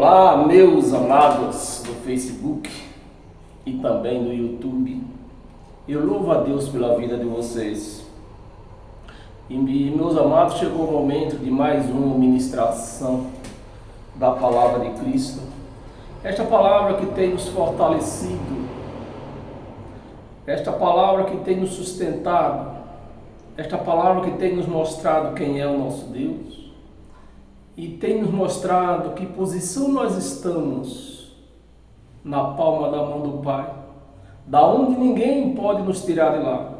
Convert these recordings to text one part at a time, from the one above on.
Olá, meus amados do Facebook e também do YouTube. Eu louvo a Deus pela vida de vocês. E meus amados, chegou o momento de mais uma ministração da palavra de Cristo. Esta palavra que tem nos fortalecido, esta palavra que tem nos sustentado, esta palavra que tem nos mostrado quem é o nosso Deus. E tem nos mostrado que posição nós estamos na palma da mão do Pai, da onde ninguém pode nos tirar de lá.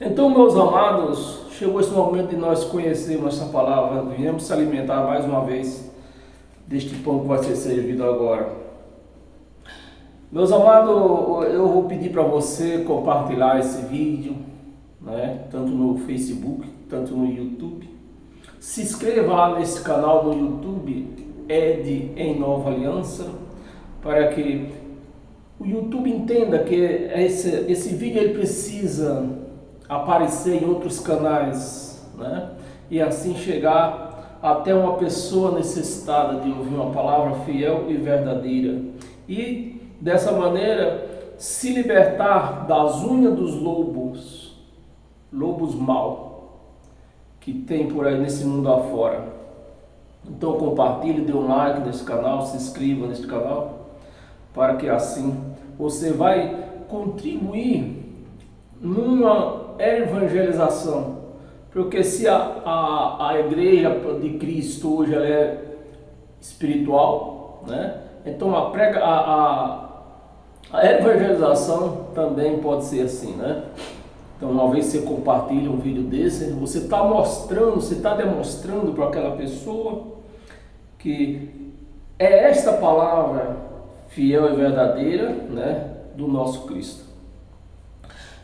Então, meus amados, chegou esse momento de nós conhecermos essa palavra, viemos se alimentar mais uma vez deste pão que vai ser servido agora. Meus amados, eu vou pedir para você compartilhar esse vídeo, tanto no Facebook, tanto no YouTube. Se inscreva lá nesse canal no YouTube, Ed em Nova Aliança, para que o YouTube entenda que esse vídeo ele precisa aparecer em outros canais, e assim chegar até uma pessoa necessitada de ouvir uma palavra fiel e verdadeira. E dessa maneira se libertar das unhas dos lobos maus que tem por aí nesse mundo afora. Então compartilhe, dê um like nesse canal, se inscreva nesse canal, para que assim você vai contribuir numa evangelização. Porque se a igreja de Cristo hoje ela é espiritual, então a evangelização também pode ser assim, Então, uma vez você compartilha um vídeo desse, você está mostrando, você está demonstrando para aquela pessoa que é esta palavra fiel e verdadeira, do nosso Cristo.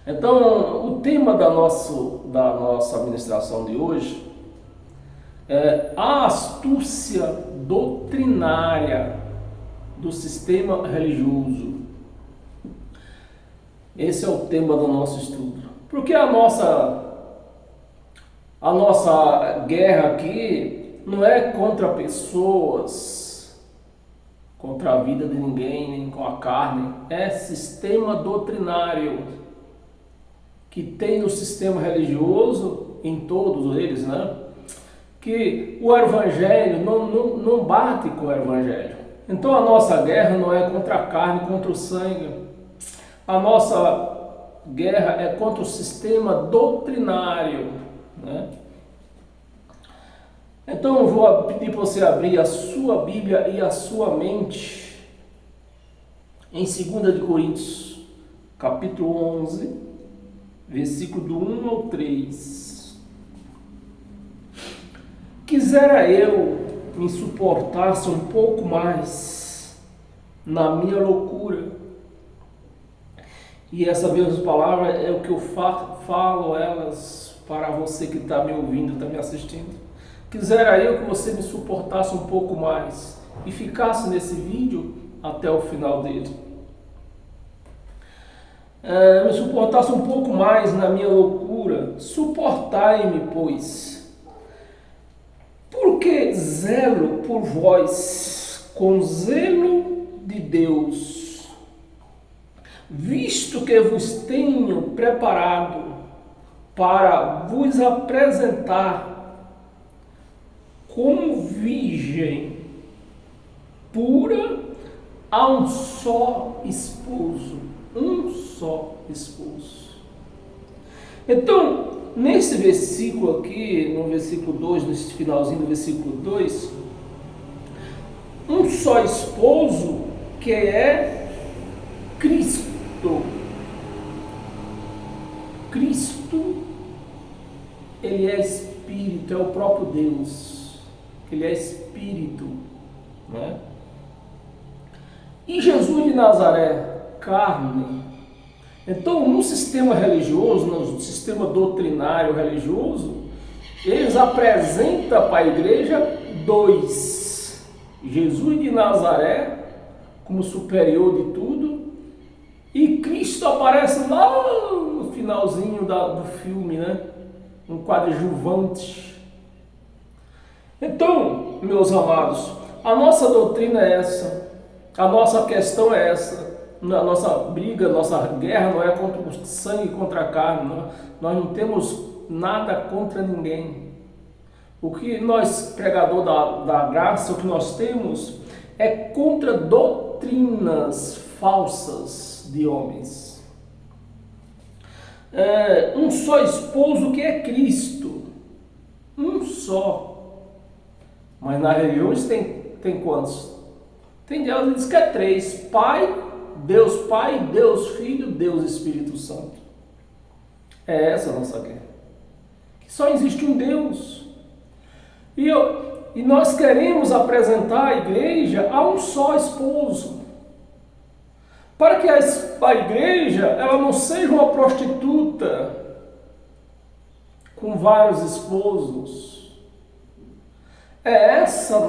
Então, o tema da nossa administração de hoje é a astúcia doutrinária do sistema religioso. Esse é o tema do nosso estudo. Porque a nossa guerra aqui não é contra pessoas, contra a vida de ninguém, nem com a carne. É sistema doutrinário que tem no sistema religioso, em todos eles, que o evangelho não bate com o evangelho. Então a nossa guerra não é contra a carne, contra o sangue. A nossa guerra é contra o sistema doutrinário, Então eu vou pedir para você abrir a sua Bíblia e a sua mente em 2 de Coríntios, capítulo 11, versículo do 1 ao 3. Quisera eu me suportasse um pouco mais na minha loucura. E essa mesma palavra é o que eu falo elas para você que está me ouvindo, está me assistindo. Quisera eu que você me suportasse um pouco mais e ficasse nesse vídeo até o final dele. Me suportasse um pouco mais na minha loucura. Suportai-me, pois. Porque zelo por vós com zelo de Deus, visto que vos tenho preparado para vos apresentar como virgem pura a um só esposo. Então, nesse versículo aqui, no versículo 2, nesse finalzinho do versículo 2, um só esposo que é Cristo. Cristo, ele é Espírito, é o próprio Deus, ele é Espírito, E Jesus de Nazaré, carne. Então, no sistema religioso, no sistema doutrinário religioso, eles apresentam para a igreja dois: Jesus de Nazaré como superior de tudo, e Cristo aparece lá no finalzinho do filme, um coadjuvante. Então, meus amados, a nossa doutrina é essa, a nossa questão é essa, a nossa briga, a nossa guerra não é contra o sangue e contra a carne, nós não temos nada contra ninguém. O que nós, pregador da graça, o que nós temos é contra doutrinas falsas de homens. Um só esposo que é Cristo, um só. Mas nas religiões tem quantos? Tem Deus, diz que é 3, Pai, Deus Filho, Deus Espírito Santo. É essa a nossa guerra. Que só existe um Deus. E nós queremos apresentar a igreja a um só esposo. Para que a igreja ela não seja uma prostituta com vários esposos. É essa a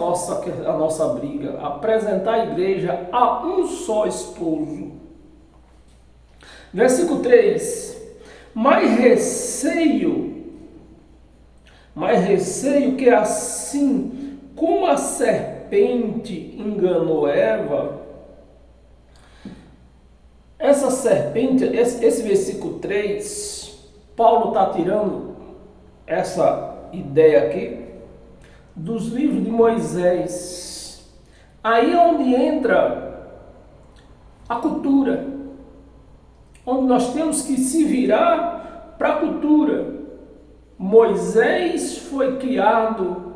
nossa briga, apresentar a igreja a um só esposo. Versículo 3. Mais receio que assim como a serpente enganou Eva, essa serpente, esse versículo 3, Paulo está tirando essa ideia aqui dos livros de Moisés. Aí é onde entra a cultura, onde nós temos que se virar para a cultura. Moisés foi criado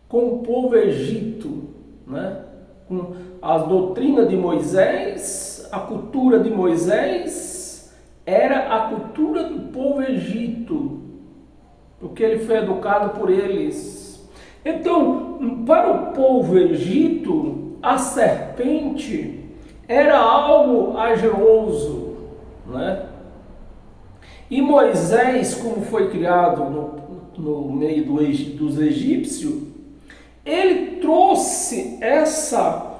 com o povo egito, né? Com a doutrina de Moisés, a cultura de Moisés era a cultura do povo egito, porque ele foi educado por eles. Então, para o povo egito, a serpente era algo ageoso, né? E Moisés, como foi criado no meio dos egípcios, ele trouxe essa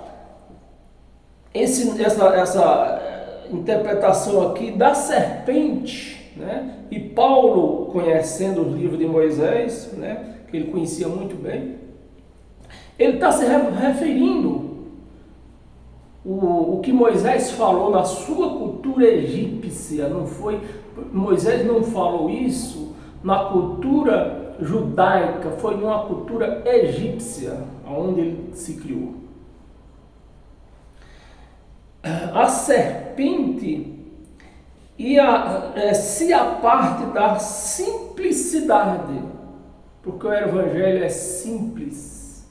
interpretação aqui da serpente, né? E Paulo, conhecendo os livros de Moisés, né, que ele conhecia muito bem, ele está se referindo o que Moisés falou na sua cultura egípcia. Não foi, Moisés não falou isso na cultura judaica, foi numa cultura egípcia, onde ele se criou. A serpente se aparte da simplicidade, porque o evangelho é simples.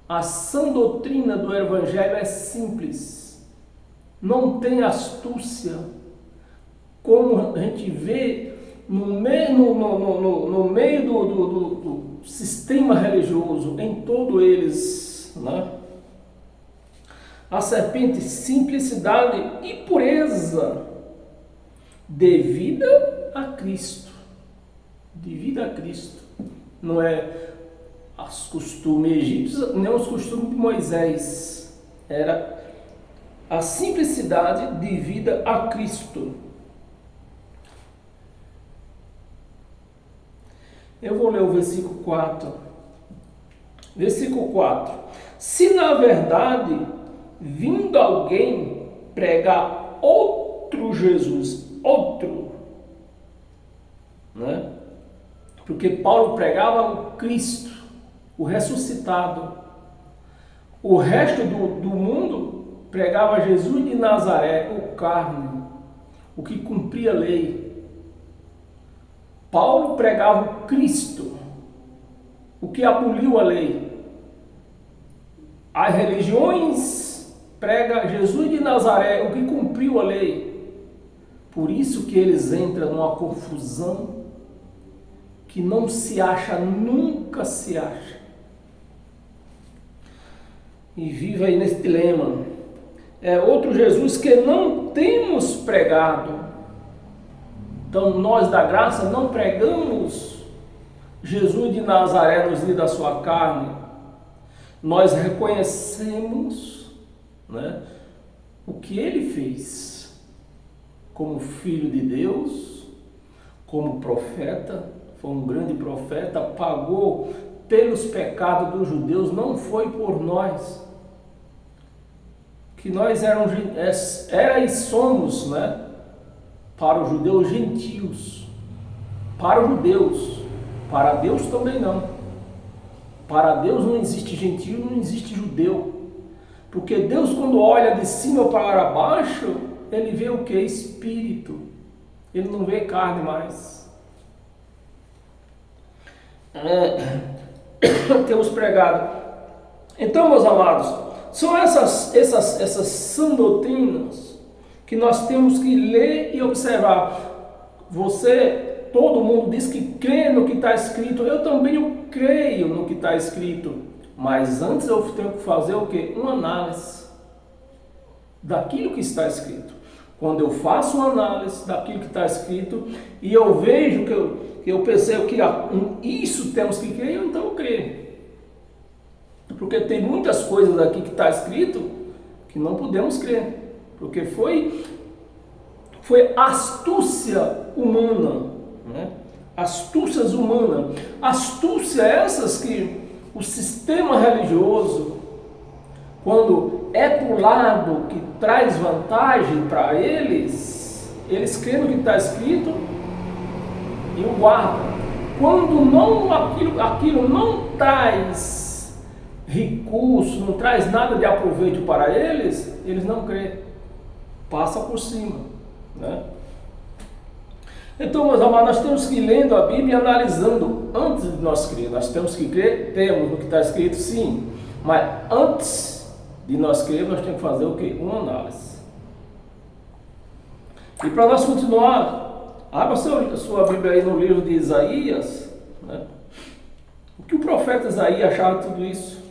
A sã doutrina do evangelho é simples, não tem astúcia, como a gente vê no meio do sistema religioso, em todos eles, né? A serpente, simplicidade e pureza devida a Cristo, não é os costumes egípcios, nem os costumes de Moisés, era a simplicidade devida a Cristo. Eu vou ler o versículo 4. Versículo 4. Se na verdade, vindo alguém pregar outro Jesus, né? Porque Paulo pregava o Cristo, o ressuscitado. O resto do mundo pregava Jesus de Nazaré, o carne, o que cumpria a lei. Paulo pregava o Cristo, o que aboliu a lei. As religiões pregam Jesus de Nazaré, o que cumpriu a lei. Por isso que eles entram numa confusão que não se acha, nunca se acha. E vive aí nesse dilema. É outro Jesus que não temos pregado. Então nós da graça não pregamos Jesus de Nazaré nos dias da sua carne. Nós reconhecemos, né, o que ele fez como filho de Deus, como profeta. Foi um grande profeta, pagou pelos pecados dos judeus, não foi por nós. Que nós era e somos, né? Para os judeus gentios. Para os judeus. Para Deus também não. Para Deus não existe gentio, não existe judeu. Porque Deus, quando olha de cima para baixo, ele vê o que? Espírito. Ele não vê carne mais. Temos pregado. Então, meus amados, são essas sã doutrinas que nós temos que ler e observar. Todo mundo diz que crê no que está escrito. Eu também creio no que está escrito. Mas antes eu tenho que fazer o quê? Uma análise daquilo que está escrito. Quando eu faço uma análise daquilo que está escrito e eu vejo que eu percebo que isso temos que crer, então eu creio. Porque tem muitas coisas aqui que está escrito que não podemos crer. Porque foi astúcia humana, né? Astúcias humanas. Astúcia essas que o sistema religioso, quando é para o lado que traz vantagem para eles creem no que está escrito e o guardam. Quando não, aquilo não traz recurso, não traz nada de aproveito para eles não creem. Passa por cima, né? Então, meus amados, nós temos que ir lendo a Bíblia e analisando antes de nós crer. Nós temos que crer, temos no que está escrito, sim. Mas antes de nós crer, nós temos que fazer o quê? Uma análise. E para nós continuar, abra a sua Bíblia aí no livro de Isaías, né? O que o profeta Isaías achava de tudo isso?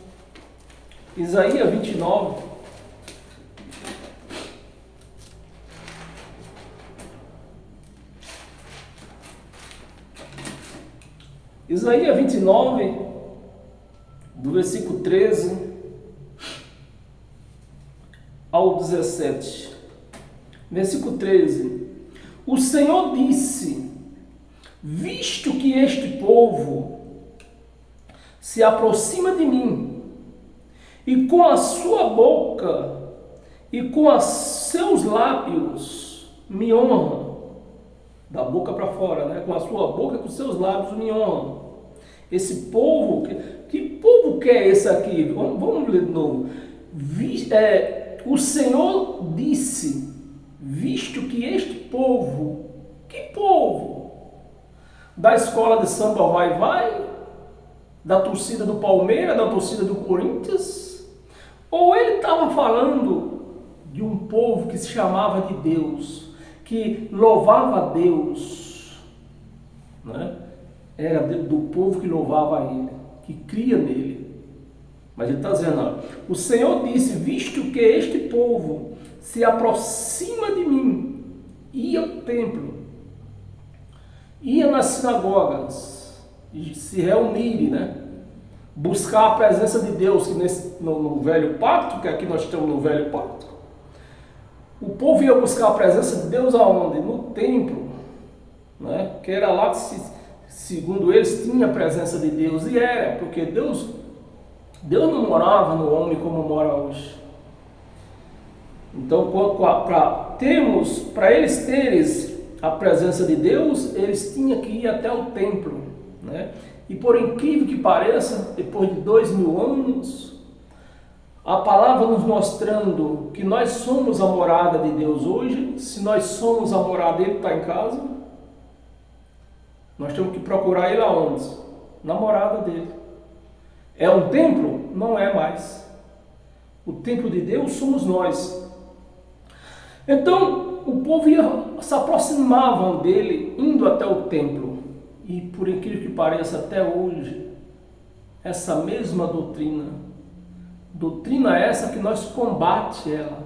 Isaías 29. Isaías 29, do versículo 13 ao 17. Versículo 13. O Senhor disse: visto que este povo se aproxima de mim, e com a sua boca e com os seus lábios me honra, da boca para fora, né? Com a sua boca e com os seus lábios me honra. Esse povo, que povo que é esse aqui? Vamos ler de novo. O Senhor disse, visto que este povo, que povo? Da escola de samba vai? Da torcida do Palmeiras, da torcida do Corinthians? Ou ele estava falando de um povo que se chamava de Deus, que louvava a Deus, né? Era do povo que louvava a Ele, que cria nele. Mas ele está dizendo, ó, o Senhor disse, visto que este povo se aproxima de mim, ia ao templo, ia nas sinagogas, se reunirem, né? Buscar a presença de Deus, que no velho pacto, que aqui nós estamos no velho pacto, o povo ia buscar a presença de Deus aonde? No templo, né? Que era lá que, segundo eles, tinha a presença de Deus, e era, porque Deus não morava no homem como mora hoje. Então, para eles terem a presença de Deus, eles tinham que ir até o templo, né? E por incrível que pareça, depois de 2000 anos, a palavra nos mostrando que nós somos a morada de Deus hoje. Se nós somos a morada dele, está em casa, nós temos que procurar ele aonde? Na morada dele. É um templo? Não é mais. O templo de Deus somos nós. Então, o povo se aproximavam dele, indo até o templo. E por incrível que pareça, até hoje, essa mesma doutrina essa que nós combate ela,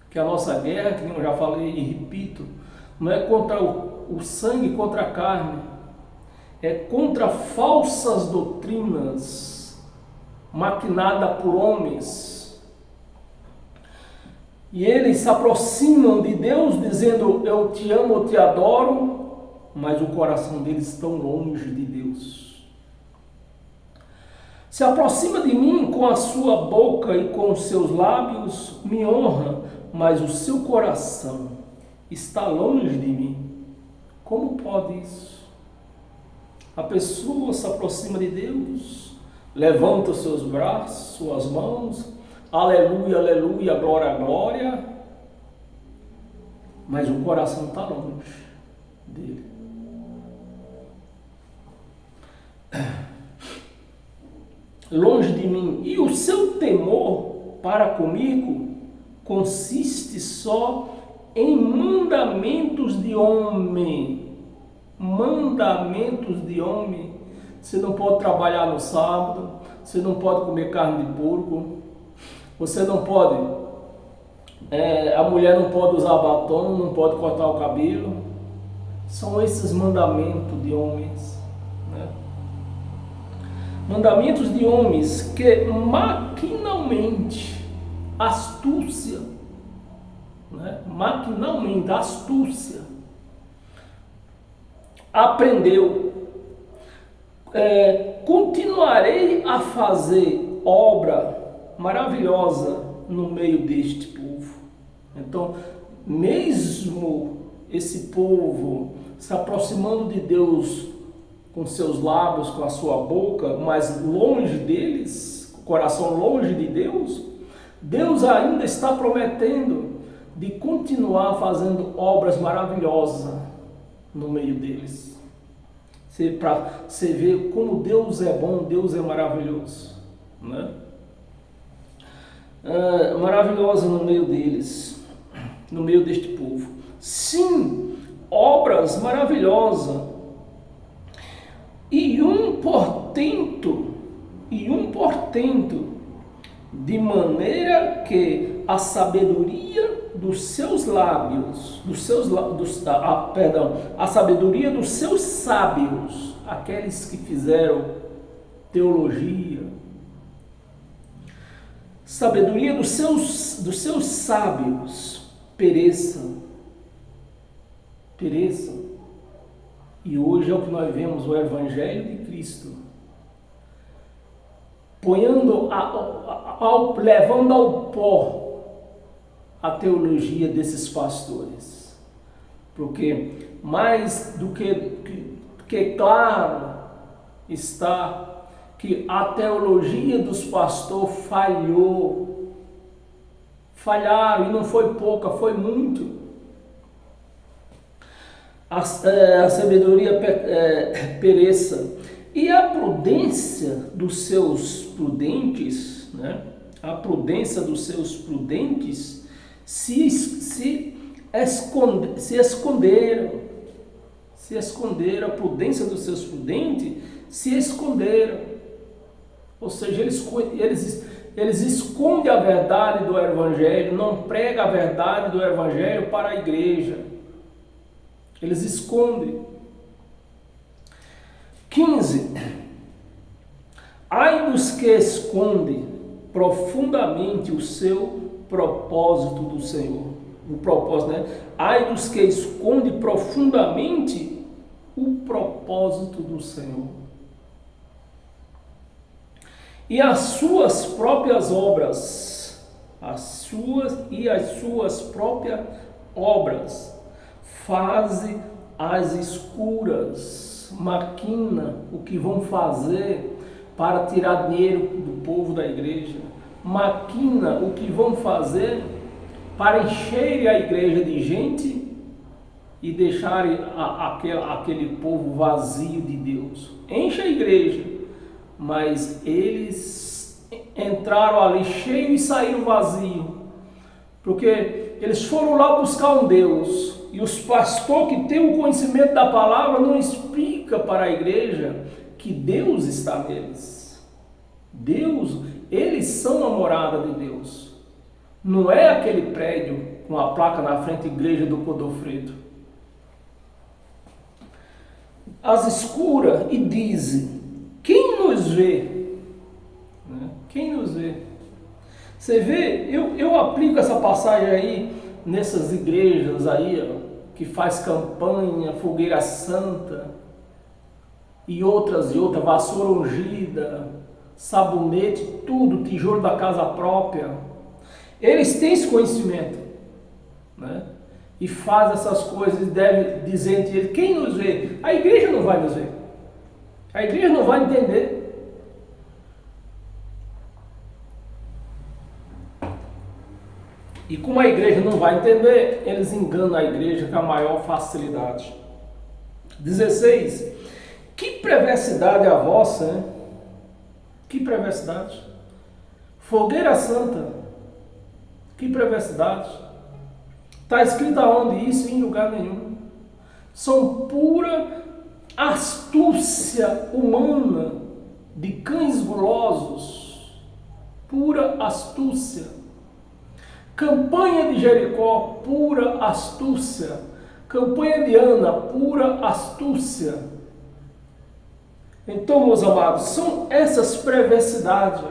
que a nossa guerra, que eu já falei e repito, não é contra o sangue, contra a carne, é contra falsas doutrinas maquinadas por homens. E eles se aproximam de Deus dizendo, eu te amo, eu te adoro, mas o coração deles está longe de Deus. Se aproxima de mim com a sua boca e com os seus lábios, me honra, mas o seu coração está longe de mim. Como pode isso? A pessoa se aproxima de Deus, levanta os seus braços, suas mãos, aleluia, aleluia, glória, glória, mas o coração está longe dele. Longe de mim. E o seu temor para comigo consiste só em mandamentos de homem. Mandamentos de homem. Você não pode trabalhar no sábado, você não pode comer carne de porco, você não pode, a mulher não pode usar batom, não pode cortar o cabelo. São esses mandamentos de homens, né? Mandamentos de homens que maquinalmente, astúcia, né? Maquinalmente, astúcia, aprendeu. Continuarei a fazer obra maravilhosa no meio deste povo. Então, mesmo esse povo se aproximando de Deus com seus lábios, com a sua boca, mas longe deles, o coração longe de Deus, Deus ainda está prometendo de continuar fazendo obras maravilhosas no meio deles. Para você ver como Deus é bom, Deus é maravilhoso, né? Maravilhosa no meio deles, no meio deste povo. Sim, obras maravilosas e um portento, de maneira que a sabedoria dos seus lábios, a sabedoria dos seus sábios, aqueles que fizeram teologia, sabedoria dos seus sábios pereça. E hoje é o que nós vemos, o Evangelho de Cristo, levando ao pó a teologia desses pastores. Porque mais do que claro está que a teologia dos pastores falharam, e não foi pouca, foi muito. A sabedoria pereça, e a prudência dos seus prudentes, né? A prudência dos seus prudentes se esconderam, a prudência dos seus prudentes se esconderam, ou seja, eles escondem a verdade do Evangelho, não pregam a verdade do Evangelho para a igreja, eles escondem. 15. Ai dos que escondem profundamente o seu propósito do Senhor. O propósito, né? Ai dos que escondem profundamente o propósito do Senhor. E as suas próprias obras, as suas próprias obras, fazem as escuras, maquina o que vão fazer para tirar dinheiro do povo da igreja, maquina o que vão fazer para encher a igreja de gente e deixar aquele povo vazio de Deus. Enche a igreja, mas eles entraram ali cheio e saíram vazio, porque eles foram lá buscar um Deus, e os pastores que têm o conhecimento da palavra não explicam para a igreja que Deus está neles. Deus, eles são a morada de Deus. Não é aquele prédio com a placa na frente, igreja do Codofredo. As escuras e dizem, quem nos vê? Quem nos vê? Você vê, eu aplico essa passagem aí nessas igrejas aí, ó, que faz campanha, fogueira santa e outras, vassoura ungida, sabonete, tudo, tijolo da casa própria. Eles têm esse conhecimento, né? E faz essas coisas e deve dizer entre eles, quem nos vê? A igreja não vai nos ver. A igreja não vai entender. E como a igreja não vai entender, eles enganam a igreja com a maior facilidade. 16. Que perversidade é a vossa, né? Que perversidade. Fogueira santa. Que perversidade. Está escrito aonde isso? Em lugar nenhum. São pura astúcia humana de cães gulosos. Pura astúcia. Campanha de Jericó, pura astúcia. Campanha de Ana, pura astúcia. Então, meus amados, são essas perversidades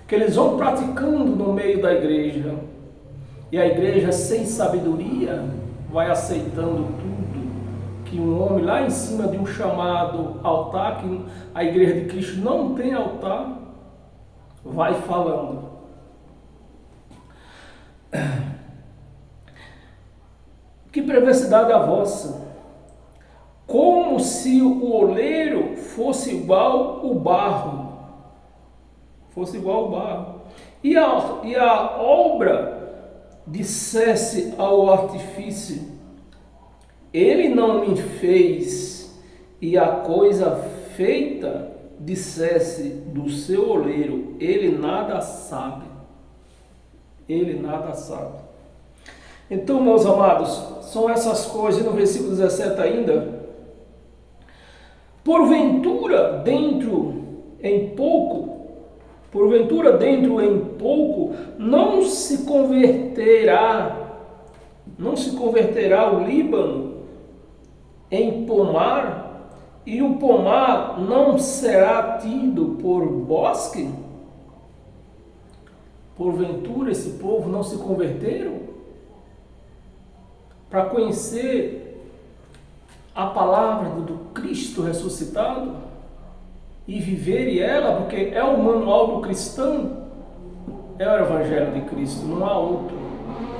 que eles vão praticando no meio da igreja. E a igreja, sem sabedoria, vai aceitando tudo que um homem lá em cima de um chamado altar, que a igreja de Cristo não tem altar, vai falando. Que perversidade a vossa, como se o oleiro fosse igual o barro, e a obra dissesse ao artifício, ele não me fez, e a coisa feita dissesse do seu oleiro, ele nada sabe. Então, meus amados, são essas coisas. No versículo 17 ainda, porventura dentro em pouco, não se converterá o Líbano em pomar, e o pomar não será tido por bosque? Porventura esse povo não se converteram para conhecer a palavra do Cristo ressuscitado e viver ela, porque é o manual do cristão, é o Evangelho de Cristo, não há outro,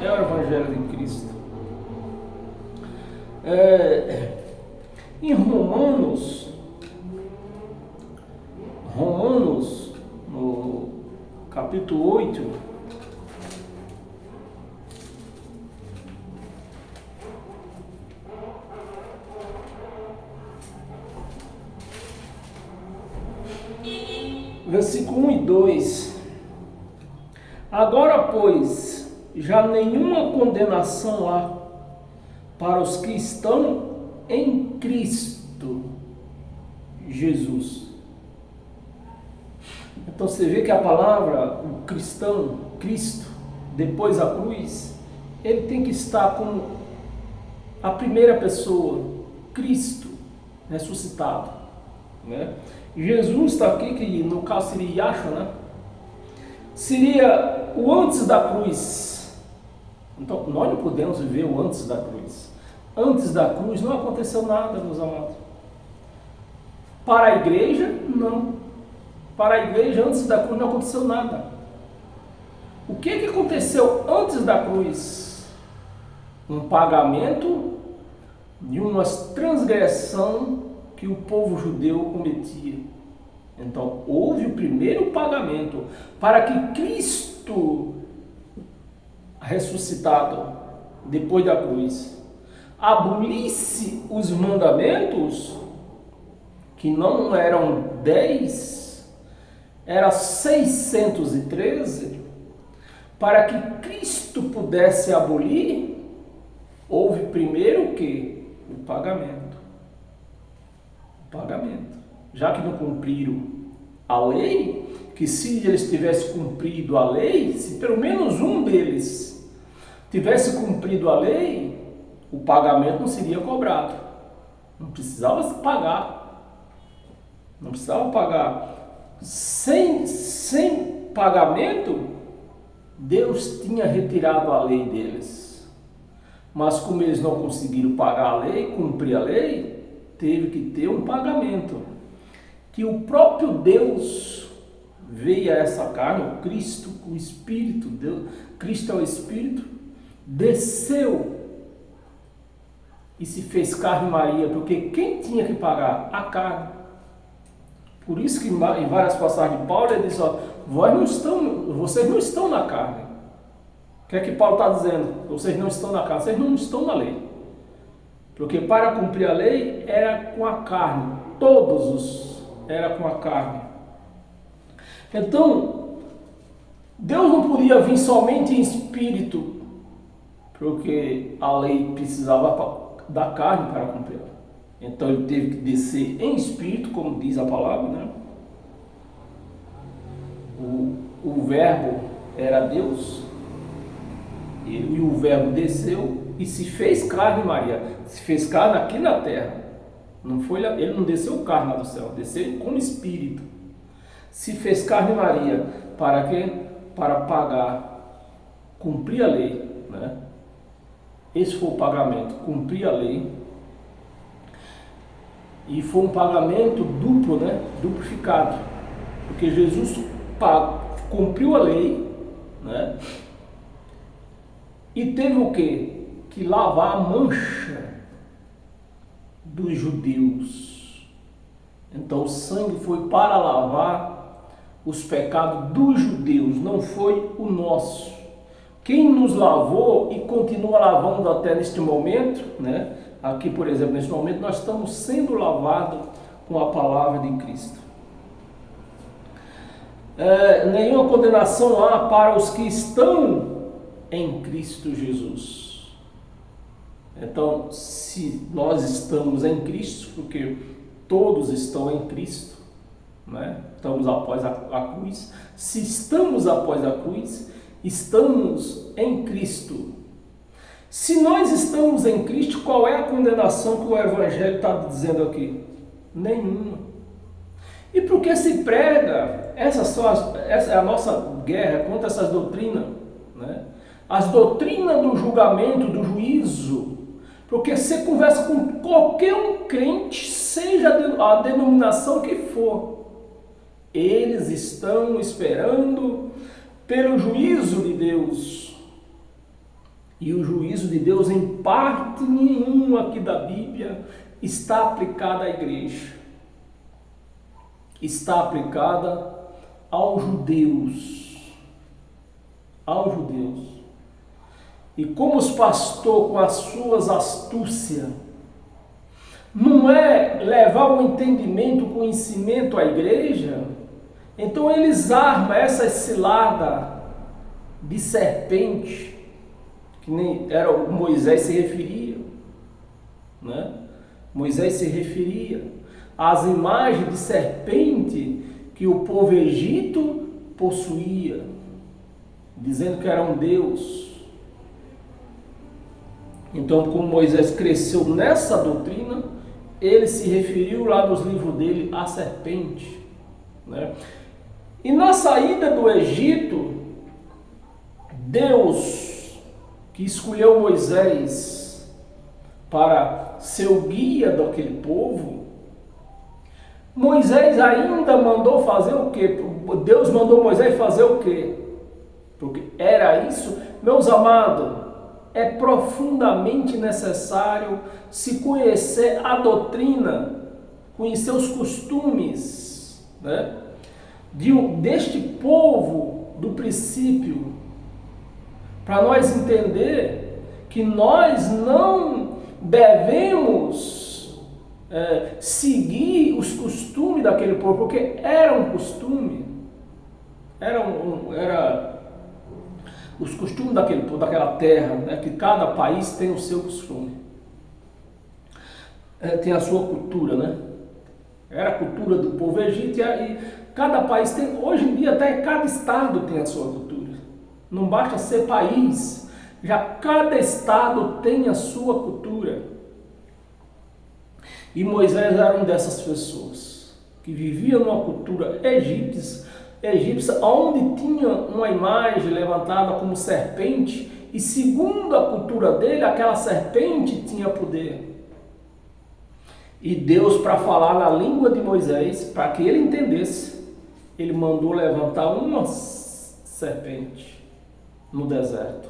é o Evangelho de Cristo. Em Romanos, no capítulo 8, versículo 1 e 2. Agora, pois, já nenhuma condenação há para os que estão em Cristo Jesus. Então você vê que a palavra, o cristão, Cristo, depois a cruz, ele tem que estar como a primeira pessoa, Cristo ressuscitado, né? Jesus está aqui, que no caso seria Yahshua, né? Seria o antes da cruz. Então nós não podemos viver o antes da cruz. Antes da cruz não aconteceu nada, meus amados. Para a igreja, não. Para a igreja, antes da cruz, não aconteceu nada. O que aconteceu antes da cruz? Um pagamento de uma transgressão que o povo judeu cometia. Então, houve o primeiro pagamento para que Cristo, ressuscitado depois da cruz, abolisse os mandamentos, que não eram 10, era 613, para que Cristo pudesse abolir, houve primeiro o quê? O pagamento. Já que não cumpriram a lei, que se eles tivessem cumprido a lei, se pelo menos um deles tivesse cumprido a lei, o pagamento não seria cobrado. Não precisava pagar. Sem pagamento, Deus tinha retirado a lei deles. Mas como eles não conseguiram pagar a lei, cumprir a lei, teve que ter um pagamento. Que o próprio Deus veio a essa carne, o Cristo, o Espírito, Deus, Cristo é o Espírito, desceu e se fez carne Maria, porque quem tinha que pagar? A carne. Por isso que em várias passagens de Paulo ele diz, ó, vocês não estão na carne. O que é que Paulo está dizendo? Vocês não estão na carne, vocês não estão na lei. Porque para cumprir a lei era com a carne, era com a carne. Então, Deus não podia vir somente em espírito, porque a lei precisava da carne para cumprir. Então ele teve que descer em espírito, como diz a palavra, né? O verbo era Deus, e o verbo desceu e se fez carne, Maria, se fez carne aqui na terra. Ele não desceu carne lá do céu, desceu como espírito. Se fez carne, Maria, para quê? Para pagar, cumprir a lei, né? Esse foi o pagamento, cumprir a lei. E foi um pagamento duplo, né? Duplificado. Porque Jesus cumpriu a lei, né? E teve o quê? Que lavar a mancha dos judeus. Então o sangue foi para lavar os pecados dos judeus, não foi o nosso. Quem nos lavou e continua lavando até neste momento, né? Aqui, por exemplo, neste momento, nós estamos sendo lavados com a palavra de Cristo. Nenhuma condenação há para os que estão em Cristo Jesus. Então, se nós estamos em Cristo, porque todos estão em Cristo, né? Estamos após a cruz. Se estamos após a cruz, estamos em Cristo. Se nós estamos em Cristo, qual é a condenação que o Evangelho está dizendo aqui? Nenhuma. E por que se prega? Essa é a nossa guerra contra essas doutrinas, né? As doutrinas do julgamento, do juízo. Porque você conversa com qualquer um crente, seja a denominação que for, eles estão esperando pelo juízo de Deus. E o juízo de Deus, em parte nenhuma aqui da Bíblia, está aplicada à igreja. Está aplicada aos judeus. Aos judeus. E como os pastores, com as suas astúcias, não é levar o entendimento, o conhecimento à igreja, então eles armam essa cilada de serpente, que nem era o Moisés se referia, né? Moisés se referia às imagens de serpente que o povo egito possuía, dizendo que era um Deus. Então, como Moisés cresceu nessa doutrina, ele se referiu lá nos livros dele à serpente, né? E na saída do Egito, Deus, que escolheu Moisés para ser o guia daquele povo, Moisés ainda mandou fazer o quê? Deus mandou Moisés fazer o quê? Porque era isso, meus amados, é profundamente necessário se conhecer a doutrina, conhecer os costumes, né? Deste povo do princípio, para nós entender que nós não devemos seguir os costumes daquele povo, porque era um costume, era os costumes daquele povo, daquela terra, né? Que cada país tem o seu costume, tem a sua cultura, né? Era a cultura do povo egípcio e cada país tem, hoje em dia até cada estado tem a sua cultura. Não basta ser país, já cada estado tem a sua cultura. E Moisés era uma dessas pessoas que vivia numa cultura egípcia, onde tinha uma imagem levantada como serpente, e segundo a cultura dele, aquela serpente tinha poder. E Deus, para falar na língua de Moisés, para que ele entendesse, ele mandou levantar uma serpente no deserto,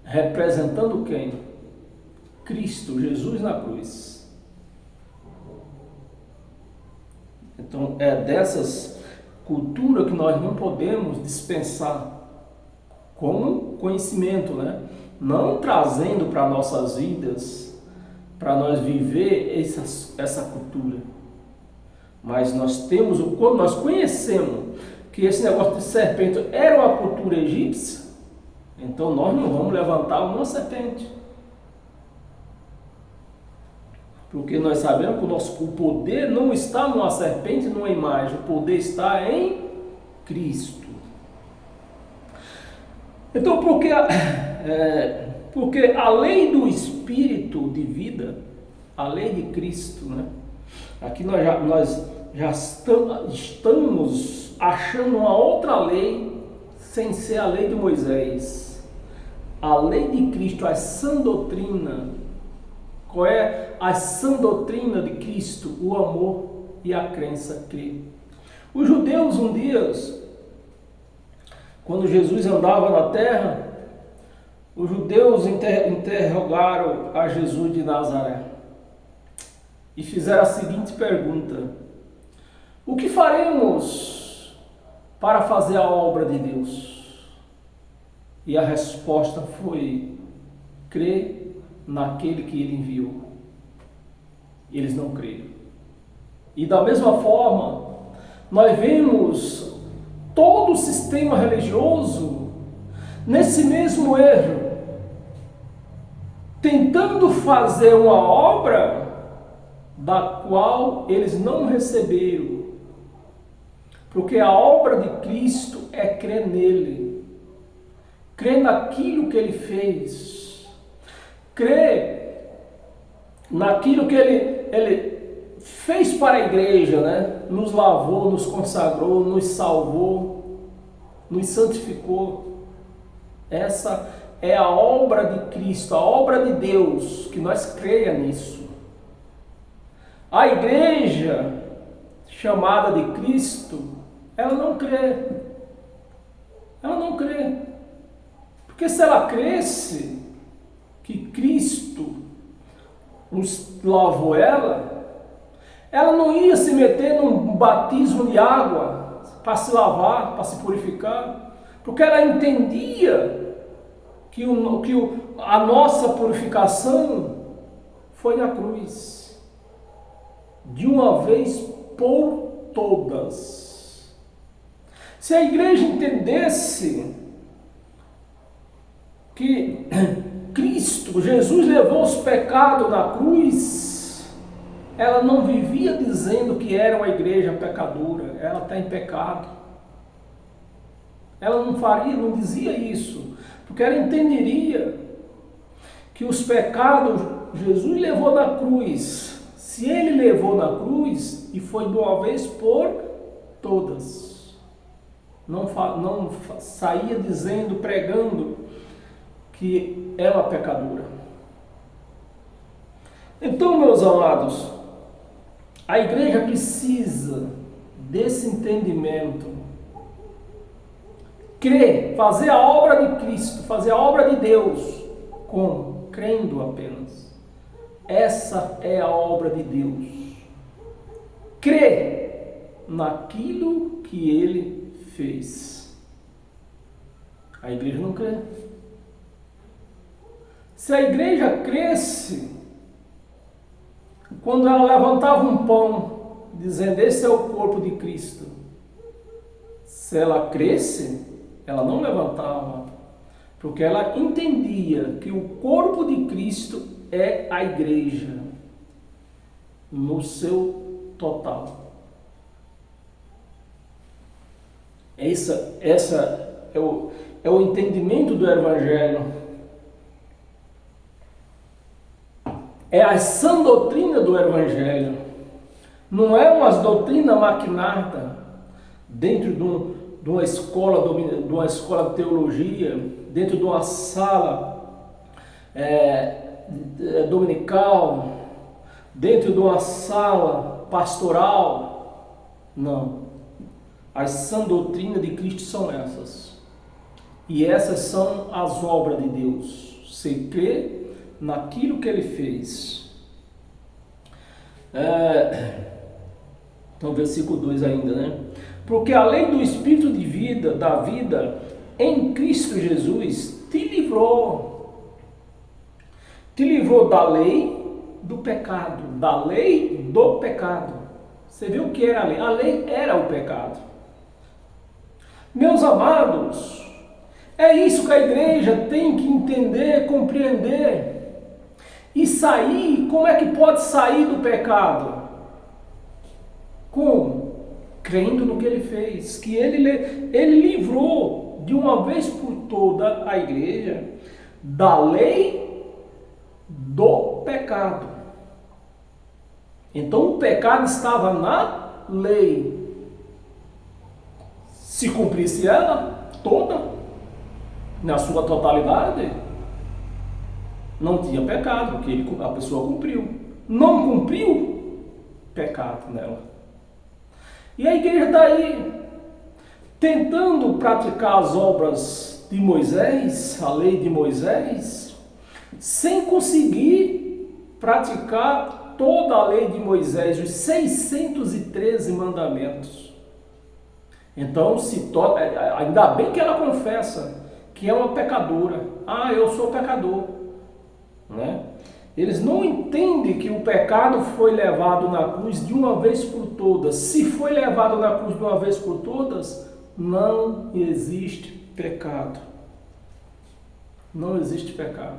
representando quem? Cristo, Jesus na cruz. Então é dessas culturas que nós não podemos dispensar como conhecimento, né? Não trazendo para nossas vidas, para nós viver essa cultura. Mas nós temos, quando nós conhecemos que esse negócio de serpente era uma cultura egípcia, então nós não vamos levantar uma serpente. Porque nós sabemos que o poder não está numa serpente, numa imagem, o poder está em Cristo. Então, porque a lei do Espírito de vida, a lei de Cristo, né? Aqui nós já estamos achando uma outra lei sem ser a lei de Moisés. A lei de Cristo, a sã doutrina. Qual é a sã doutrina de Cristo? O amor e a crença crer. Os judeus um dia, quando Jesus andava na terra, os judeus interrogaram a Jesus de Nazaré e fizeram a seguinte pergunta: o que faremos para fazer a obra de Deus? E a resposta foi: crer naquele que ele enviou. Eles não creram. E da mesma forma, nós vemos todo o sistema religioso nesse mesmo erro, tentando fazer uma obra da qual eles não receberam. Porque a obra de Cristo é crer nele, crer naquilo que ele fez, crer naquilo que ele fez para a igreja, né? Nos lavou, nos consagrou, nos salvou, nos santificou. Essa é a obra de Cristo, a obra de Deus, que nós creia nisso. A igreja chamada de Cristo, ela não crê. Ela não crê. Porque se ela cresce que Cristo nos lavou ela não ia se meter num batismo de água para se lavar, para se purificar, porque ela entendia que a nossa purificação foi na cruz, de uma vez por todas. Se a igreja entendesse que Cristo, Jesus levou os pecados na cruz, ela não vivia dizendo que era uma igreja pecadora, ela está em pecado. Ela não dizia isso, porque ela entenderia que os pecados Jesus levou na cruz. Se ele levou na cruz, e foi de uma vez por todas, não saía dizendo, pregando que é uma pecadora. Então, meus amados, a igreja precisa desse entendimento. Crer, fazer a obra de Cristo, fazer a obra de Deus, como? Crendo apenas. Essa é a obra de Deus. Crer naquilo que ele fez. A igreja não crê. Se a igreja cresce, quando ela levantava um pão, dizendo esse é o corpo de Cristo, se ela cresce, ela não levantava, porque ela entendia que o corpo de Cristo é a igreja, no seu total. Essa é o entendimento do Evangelho. É a sã doutrina do Evangelho. Não é uma doutrina maquinada dentro de uma escola de teologia, dentro de uma sala dominical, dentro de uma sala pastoral. Não. As sã doutrinas de Cristo são essas. E essas são as obras de Deus. Você crê naquilo que Ele fez. Então, versículo 2 ainda, né? Porque além do Espírito de vida, da vida, em Cristo Jesus, te livrou da lei do pecado, da lei do pecado. Você viu o que era a lei? A lei era o pecado. Meus amados, é isso que a igreja tem que entender, compreender e sair. Como é que pode sair do pecado? Como? Crendo no que Ele fez, que Ele livrou de uma vez por toda a igreja da lei do pecado. Então o pecado estava na lei. Se cumprisse ela toda, na sua totalidade, não tinha pecado, porque a pessoa cumpriu. Não cumpriu, pecado nela. E a igreja está aí, tentando praticar as obras de Moisés, a lei de Moisés, sem conseguir praticar toda a lei de Moisés, os 613 mandamentos. Então, ainda bem que ela confessa que é uma pecadora. Ah, eu sou pecador. Né? Eles não entendem que o pecado foi levado na cruz de uma vez por todas. Se foi levado na cruz de uma vez por todas, não existe pecado. Não existe pecado.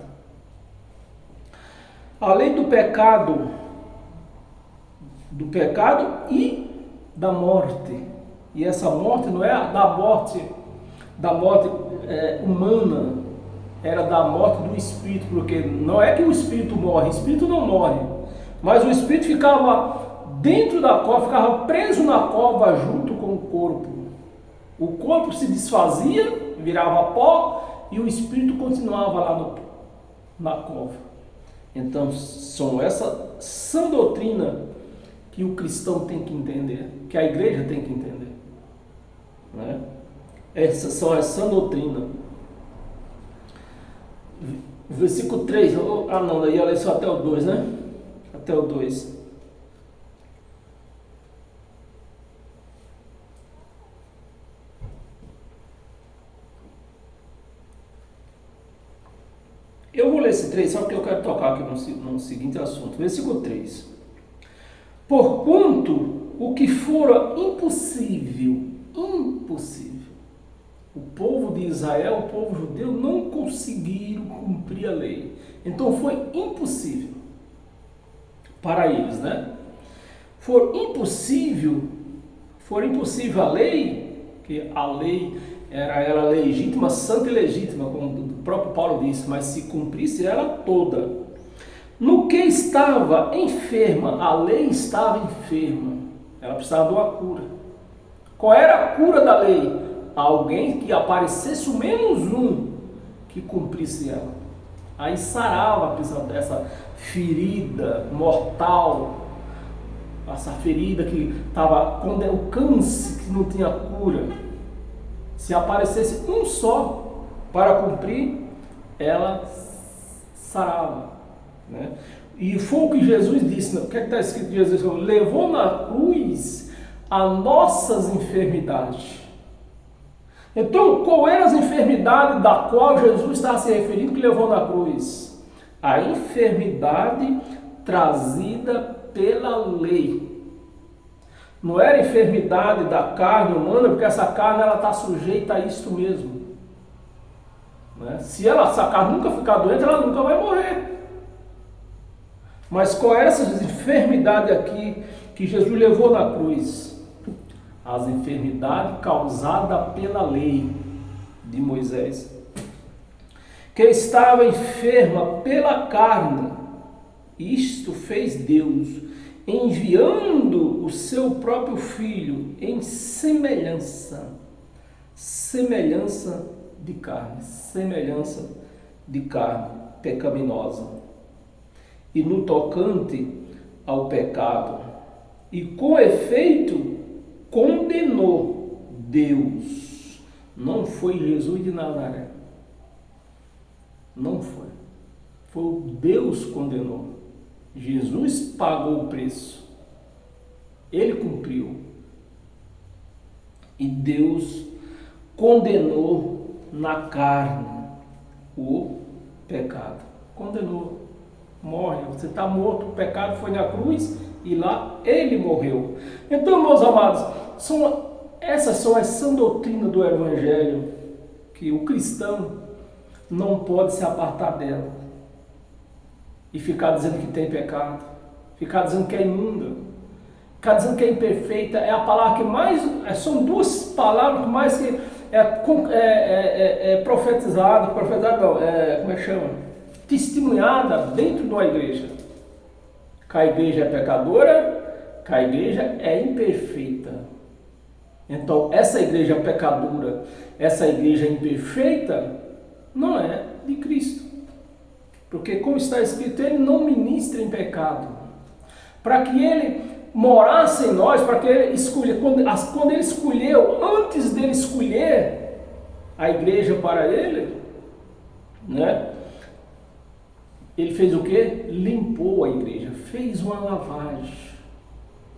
A lei do pecado e da morte. E essa morte não é da morte humana, era da morte do espírito, porque não é que o espírito morre, o espírito não morre, mas o espírito ficava dentro da cova, ficava preso na cova junto com o corpo. O corpo se desfazia, virava pó, e o espírito continuava lá na cova. Então, são essa sã doutrina que o cristão tem que entender, que a igreja tem que entender. Né? Essas são as sã doutrina. Versículo 3, daí eu leio só até o 2, né? Até o 2. Eu vou ler esse 3, só porque eu quero tocar aqui no seguinte assunto. Versículo 3. Porquanto o que fora impossível, o povo de Israel, o povo judeu, não conseguiram cumprir a lei. Então foi impossível para eles, né? For impossível a lei, que a lei era legítima, santa e legítima, como o próprio Paulo disse, mas se cumprisse ela toda. No que estava enferma, a lei estava enferma, ela precisava de uma cura. Qual era a cura da lei? Alguém que aparecesse o menos um que cumprisse ela. Aí sarava essa ferida mortal, essa ferida que estava com o câncer que não tinha cura. Se aparecesse um só para cumprir, ela sarava. Né? E foi o que Jesus disse. O que está escrito? Jesus levou na cruz as nossas enfermidades. Então, qual eram as enfermidades da qual Jesus estava se referindo que levou na cruz? A enfermidade trazida pela lei. Não era enfermidade da carne humana, porque essa carne está sujeita a isto mesmo. Né? Se essa carne nunca ficar doente, ela nunca vai morrer. Mas qual era essa enfermidade aqui que Jesus levou na cruz? As enfermidades causadas pela lei de Moisés, que estava enferma pela carne. Isto fez Deus, enviando o seu próprio Filho em semelhança de carne pecaminosa, e no tocante ao pecado, e com efeito condenou Deus. Não foi Jesus de Nazaré. Não foi. Foi o Deus que condenou. Jesus pagou o preço. Ele cumpriu. E Deus condenou na carne o pecado. Condenou. Morre. Você está morto. O pecado foi na cruz e lá ele morreu. Então, meus amados, essas são as sã doutrina do Evangelho, que o cristão não pode se apartar dela e ficar dizendo que tem pecado, ficar dizendo que é imunda, ficar dizendo que é imperfeita. É a palavra que mais, são duas palavras que mais que profetizado não, como é que chama? Testemunhada dentro de uma igreja. Que a igreja é pecadora, que a igreja é imperfeita. Então, essa igreja pecadora, essa igreja imperfeita, não é de Cristo. Porque, como está escrito, ele não ministra em pecado. Para que ele morasse em nós, para que ele escolha, quando ele escolheu, antes dele escolher a igreja para ele, né? Ele fez o quê? Limpou a igreja, fez uma lavagem,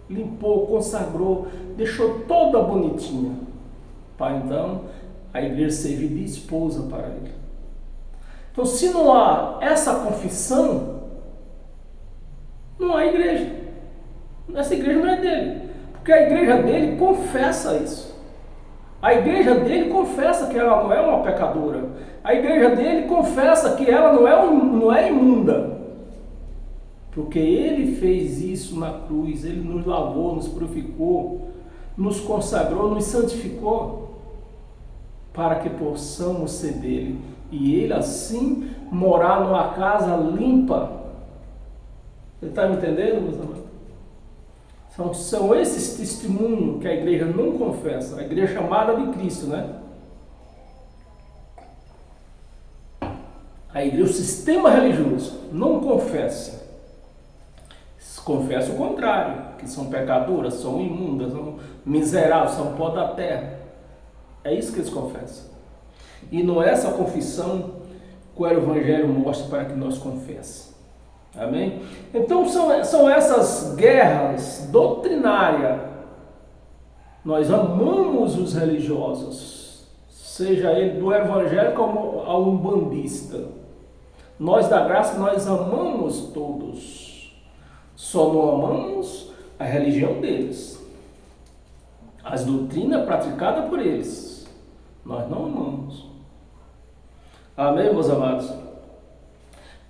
limpou, consagrou, deixou toda bonitinha, para então a igreja servir de esposa para ele. Então, se não há essa confissão, não há igreja. Essa igreja não é dele, porque a igreja dele confessa isso. A igreja dele confessa que ela não é uma pecadora. A igreja dele confessa que ela não é imunda. Porque ele fez isso na cruz, ele nos lavou, nos purificou, nos consagrou, nos santificou, para que possamos ser dele. E ele assim morar numa casa limpa. Você está me entendendo, meus amados? São esses testemunhos que a igreja não confessa, a igreja chamada de Cristo, né? A igreja, o sistema religioso, não confessa. Confessa o contrário, que são pecadoras, são imundas, são miseráveis, são pó da terra. É isso que eles confessam. E não é essa confissão que o Evangelho mostra para que nós confessemos. Amém? Então são essas guerras doutrinárias. Nós amamos os religiosos, seja ele do Evangelho como a umbandista. Nós da graça, nós amamos todos. Só não amamos a religião deles, as doutrinas praticadas por eles. Nós não amamos. Amém, meus amados?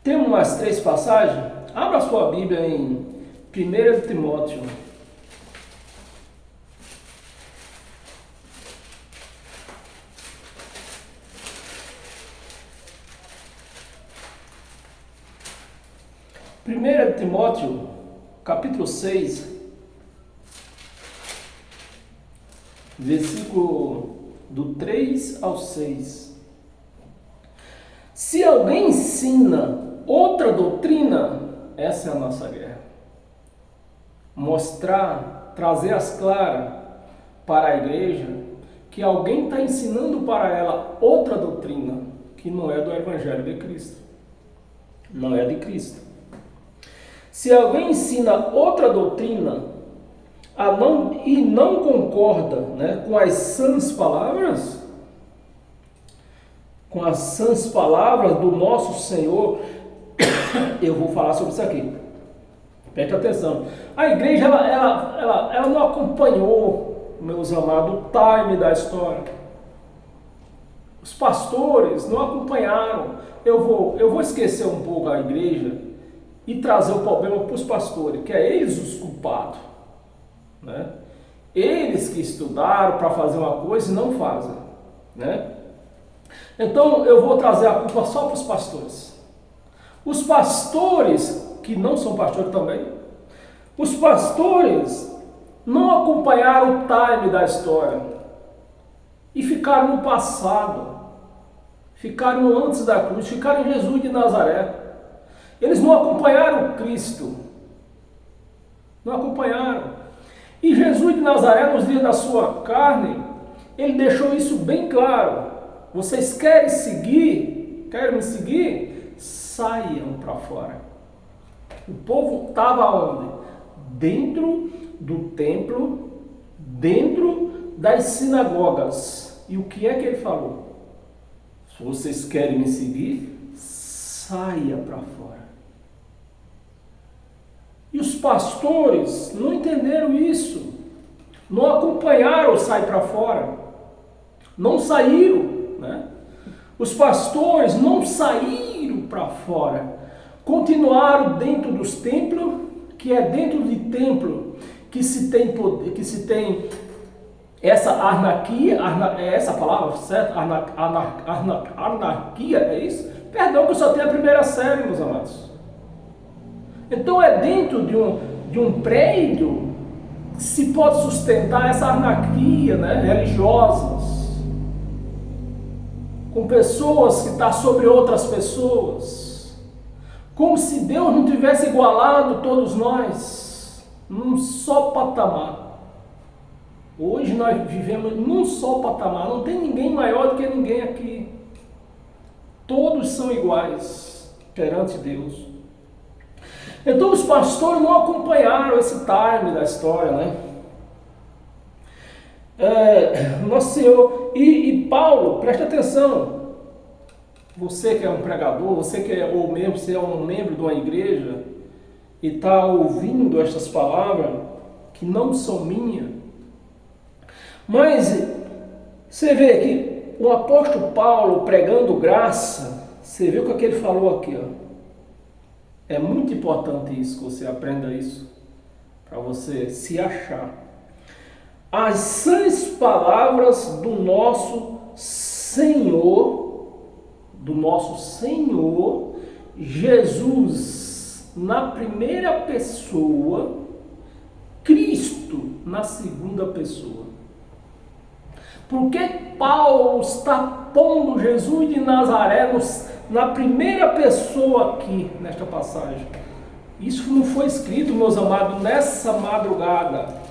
Temos umas 3 passagens. Abra a sua Bíblia em 1 Timóteo. Primeiro Timóteo, capítulo 6, versículo do 3 ao 6. Se alguém ensina outra doutrina, essa é a nossa guerra. Mostrar, trazer as claras para a igreja que alguém está ensinando para ela outra doutrina que não é do Evangelho de Cristo. Não é de Cristo. Se alguém ensina outra doutrina e não concorda, né, com as sãs palavras, do nosso Senhor, eu vou falar sobre isso aqui. Preste atenção. A igreja ela não acompanhou, meus amados, o time da história. Os pastores não acompanharam. Eu vou esquecer um pouco a igreja e trazer o problema para os pastores, que é eles os culpados, né? Eles que estudaram para fazer uma coisa e não fazem, né? Então eu vou trazer a culpa só para os pastores. Os pastores, que não são pastores também, os pastores não acompanharam o time da história e ficaram no passado, ficaram antes da cruz, ficaram em Jesus de Nazaré. Eles não acompanharam Cristo, não acompanharam. E Jesus de Nazaré, nos dias da sua carne, ele deixou isso bem claro. Vocês querem me seguir? Saiam para fora. O povo estava onde? Dentro do templo, dentro das sinagogas. E o que é que ele falou? Se vocês querem me seguir, saia para fora. E os pastores não entenderam isso. Não acompanharam o sai para fora. Não saíram, né? Os pastores não saíram para fora. Continuaram dentro dos templos, que é dentro de templo que se tem poder, que se tem essa anarquia, é essa a palavra, certo? Anarquia, é isso? Perdão que eu só tenho a primeira série, meus amados. Então é dentro de um prédio que se pode sustentar essa anarquia, né, religiosas, com pessoas que estão sobre outras pessoas, como se Deus não tivesse igualado todos nós num só patamar. Hoje nós vivemos num só patamar, não tem ninguém maior do que ninguém aqui. Todos são iguais perante Deus. Então os pastores não acompanharam esse time da história, né? Nosso Senhor e Paulo, preste atenção. Você que é um pregador, você que é, ou mesmo você é um membro de uma igreja e está ouvindo estas palavras que não são minhas, mas você vê que o apóstolo Paulo pregando graça, você vê o que ele falou aqui, ó. É muito importante isso, que você aprenda isso, para você se achar. As sãs palavras do nosso Senhor Jesus, na primeira pessoa, Cristo na segunda pessoa. Por que Paulo está pondo Jesus de Nazaré na primeira pessoa aqui, nesta passagem? Isso não foi escrito, meus amados, nessa madrugada.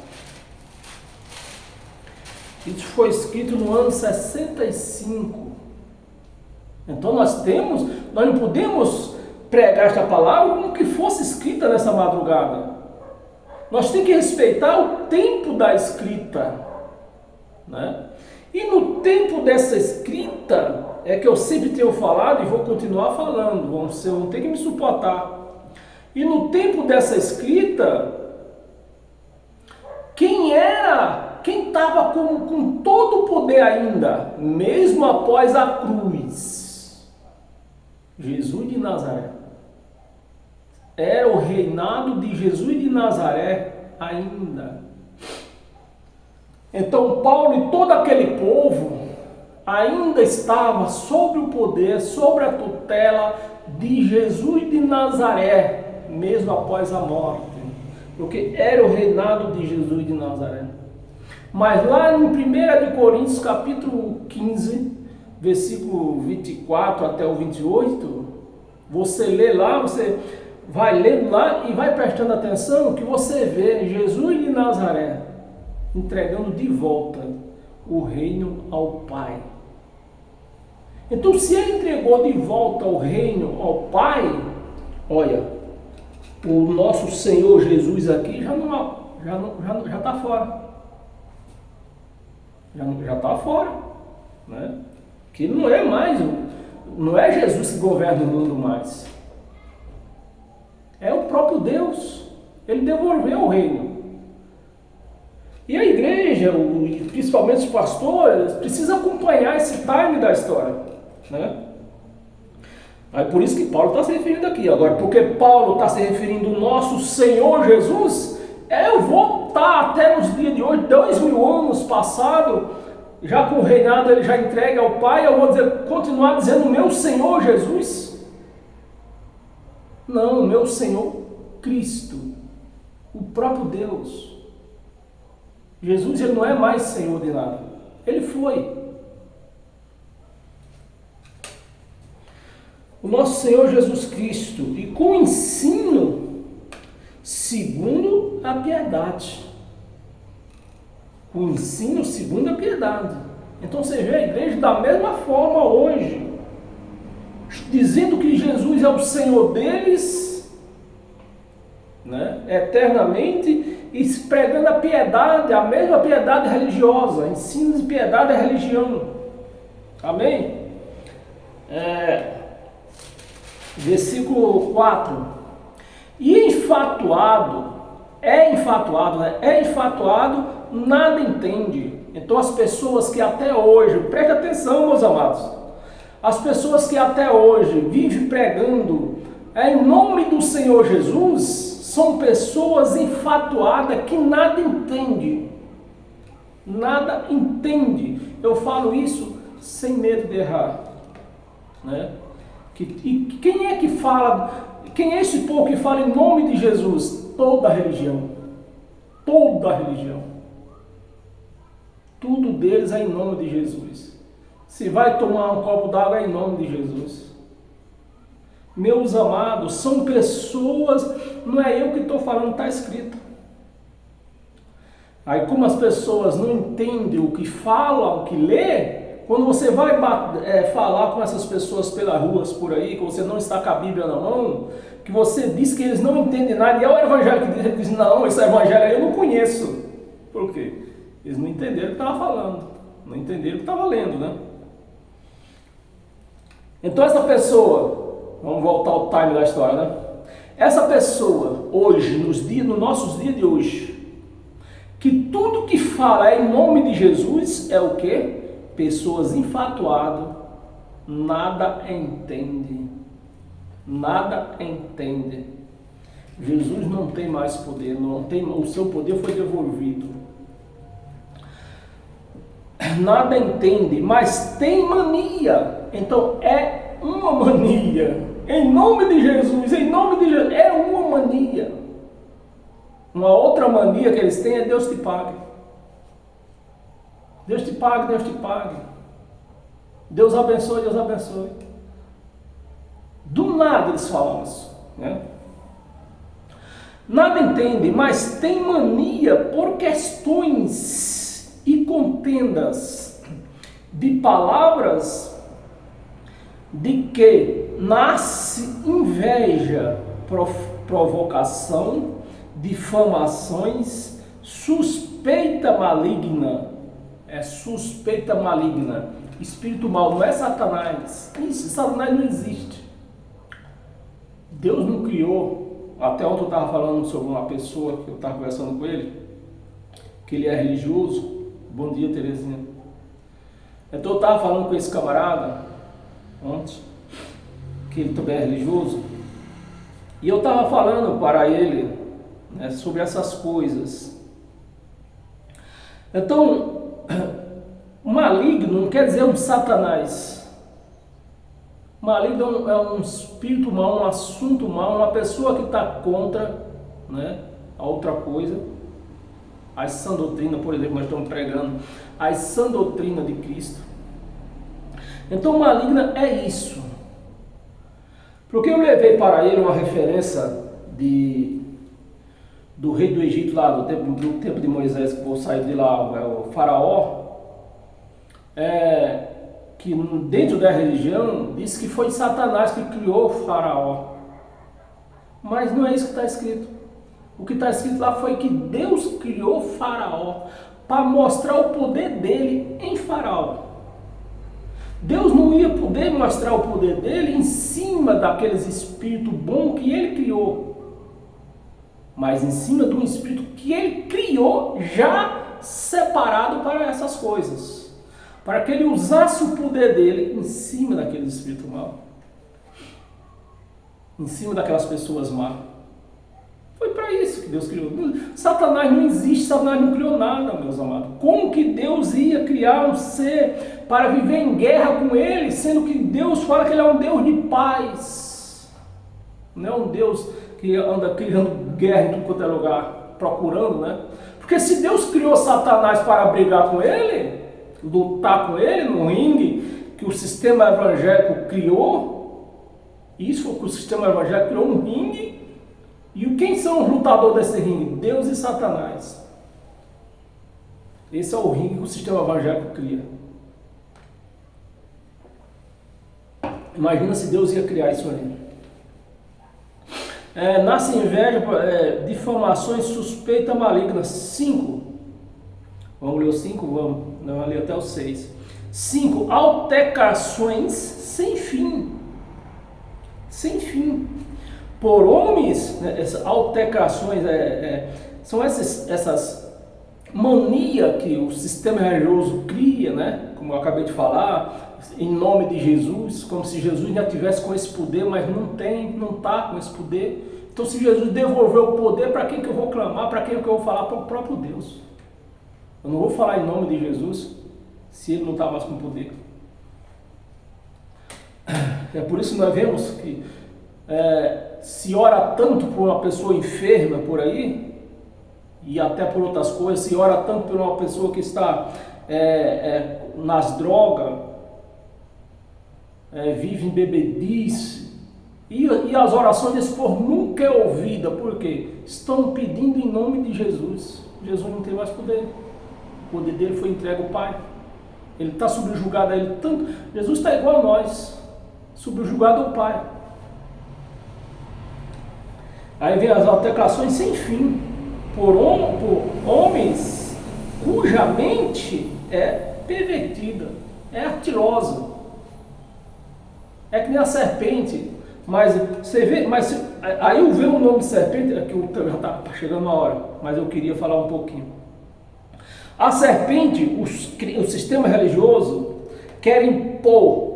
Isso foi escrito no ano 65. Então nós não podemos pregar esta palavra como que fosse escrita nessa madrugada. Nós temos que respeitar o tempo da escrita, né? E no tempo dessa escrita, é que eu sempre tenho falado e vou continuar falando, vocês vão ter que me suportar. E no tempo dessa escrita, quem estava com todo o poder ainda, mesmo após a cruz? Jesus de Nazaré. Era o reinado de Jesus de Nazaré ainda. Então Paulo e todo aquele povo ainda estava sob o poder, sobre a tutela de Jesus de Nazaré, mesmo após a morte, porque era o reinado de Jesus de Nazaré. Mas lá em 1 de Coríntios capítulo 15, versículo 24 até o 28, você lê lá, você vai lendo lá e vai prestando atenção que você vê Jesus de Nazaré entregando de volta o reino ao Pai. Então, se ele entregou de volta o reino ao Pai, olha, o nosso Senhor Jesus aqui já está fora. Já está fora, né? Que não é Jesus que governa o mundo mais. É o próprio Deus. Ele devolveu o reino. E a igreja, principalmente os pastores, precisam acompanhar esse time da história, né? Aí por isso que Paulo está se referindo aqui. Agora, porque Paulo está se referindo ao nosso Senhor Jesus, eu vou estar até nos dias de hoje, 2000 anos passados, já com o reinado ele já entregue ao Pai, eu vou continuar dizendo meu Senhor Jesus? Não, meu Senhor Cristo, o próprio Deus. Jesus, ele não é mais Senhor de nada. Ele foi. O nosso Senhor Jesus Cristo, e com o ensino segundo a piedade. O ensino segundo a piedade. Então você vê a igreja da mesma forma hoje, dizendo que Jesus é o Senhor deles, né, eternamente, e pregando a piedade, a mesma piedade religiosa, ensino de piedade à religião. Amém? Versículo 4. E enfatuado, nada entende. Então as pessoas que até hoje, preste atenção, meus amados, as pessoas que até hoje vivem pregando em nome do Senhor Jesus, são pessoas enfatuadas que nada entendem. Nada entende. Eu falo isso sem medo de errar, né? E quem é que fala? Quem é esse povo que fala em nome de Jesus? Toda a religião. Toda a religião. Tudo deles é em nome de Jesus. Se vai tomar um copo d'água é em nome de Jesus. Meus amados, são pessoas, não é eu que estou falando, está escrito. Aí como as pessoas não entendem o que falam, o que lê, quando você vai falar com essas pessoas pelas ruas por aí, que você não está com a Bíblia na mão, que você diz que eles não entendem nada, e é o evangelho que diz, não, esse evangelho aí eu não conheço. Por quê? Eles não entenderam o que estava falando, não entenderam o que estava lendo, né? Então essa pessoa, vamos voltar ao time da história, né? Essa pessoa, hoje, nos nossos dias de hoje, que tudo que fala é em nome de Jesus, é o quê? Pessoas enfatuadas, nada entende. Nada entende. Jesus não tem mais poder, o seu poder foi devolvido. Nada entende, mas tem mania. Então é uma mania. Em nome de Jesus, é uma mania. Uma outra mania que eles têm é Deus te pague. Deus te pague, Deus te pague. Deus abençoe, Deus abençoe. Do nada eles falam isso, né? Nada entende, mas tem mania por questões e contendas de palavras, de que nasce inveja, provocação, difamações, suspeita maligna. É suspeita maligna. Espírito mal, não é Satanás. Isso, Satanás não existe. Deus não criou. Até ontem eu estava falando sobre uma pessoa que eu estava conversando com ele, que ele é religioso. Bom dia, Terezinha. Então eu estava falando com esse camarada ontem, que ele também é religioso, e eu estava falando para ele, né, sobre essas coisas. Então, maligno não quer dizer um Satanás. Maligno é um espírito mau, um assunto mau, uma pessoa que está contra, né, a outra coisa. A sã doutrina, por exemplo, nós estamos pregando a sã doutrina de Cristo. Então, maligna é isso. Porque eu levei para ele uma referência do rei do Egito lá, do tempo de Moisés, que vou sair de lá, o faraó, que dentro da religião diz que foi Satanás que criou o faraó. Mas não é isso que está escrito. O que está escrito lá foi que Deus criou o faraó para mostrar o poder dele em faraó. Deus não ia poder mostrar o poder dele em cima daqueles espíritos bons que ele criou, mas em cima de um espírito que ele criou já separado para essas coisas, para que ele usasse o poder dele em cima daqueles espíritos maus, em cima daquelas pessoas más. Foi para isso que Deus criou. Satanás não existe, Satanás não criou nada, meus amados. Como que Deus ia criar um ser para viver em guerra com ele, sendo que Deus fala que ele é um Deus de paz? Não é um Deus que anda criando guerra em tudo quanto é lugar, procurando, né? Porque se Deus criou Satanás para brigar com ele, lutar com ele no ringue, que o sistema evangélico criou, isso foi que o sistema evangélico criou um ringue. E quem são os lutadores desse ringue? Deus e Satanás. Esse é o ringue que o sistema evangélico cria. Imagina se Deus ia criar isso aí. Nasce inveja, difamações, suspeita maligna. 5. Vamos ler o 5? Vamos ler até o 6. 5. Altercações sem fim. Sem fim. Por homens, né, essas altercações são essas manias que o sistema religioso cria, né? Como eu acabei de falar, em nome de Jesus, como se Jesus já tivesse com esse poder, mas não está com esse poder. Então, se Jesus devolveu o poder, para quem que eu vou clamar? Para quem que eu vou falar? Para o próprio Deus. Eu não vou falar em nome de Jesus se ele não está mais com poder. É por isso que nós vemos que se ora tanto por uma pessoa enferma por aí, e até por outras coisas, se ora tanto por uma pessoa que está nas drogas, vive em bebedice, e as orações desse povo nunca é ouvida, porque estão pedindo em nome de Jesus. Jesus não tem mais poder, o poder dele foi entregue ao Pai, ele está subjugado a ele tanto. Jesus está igual a nós, subjugado ao Pai. Aí vem as altercações sem fim, por homens cuja mente é pervertida, é artilosa, é que nem a serpente. Mas você vê, aí eu vejo o nome de serpente, que já está chegando a hora, mas eu queria falar um pouquinho. A serpente, o sistema religioso quer impor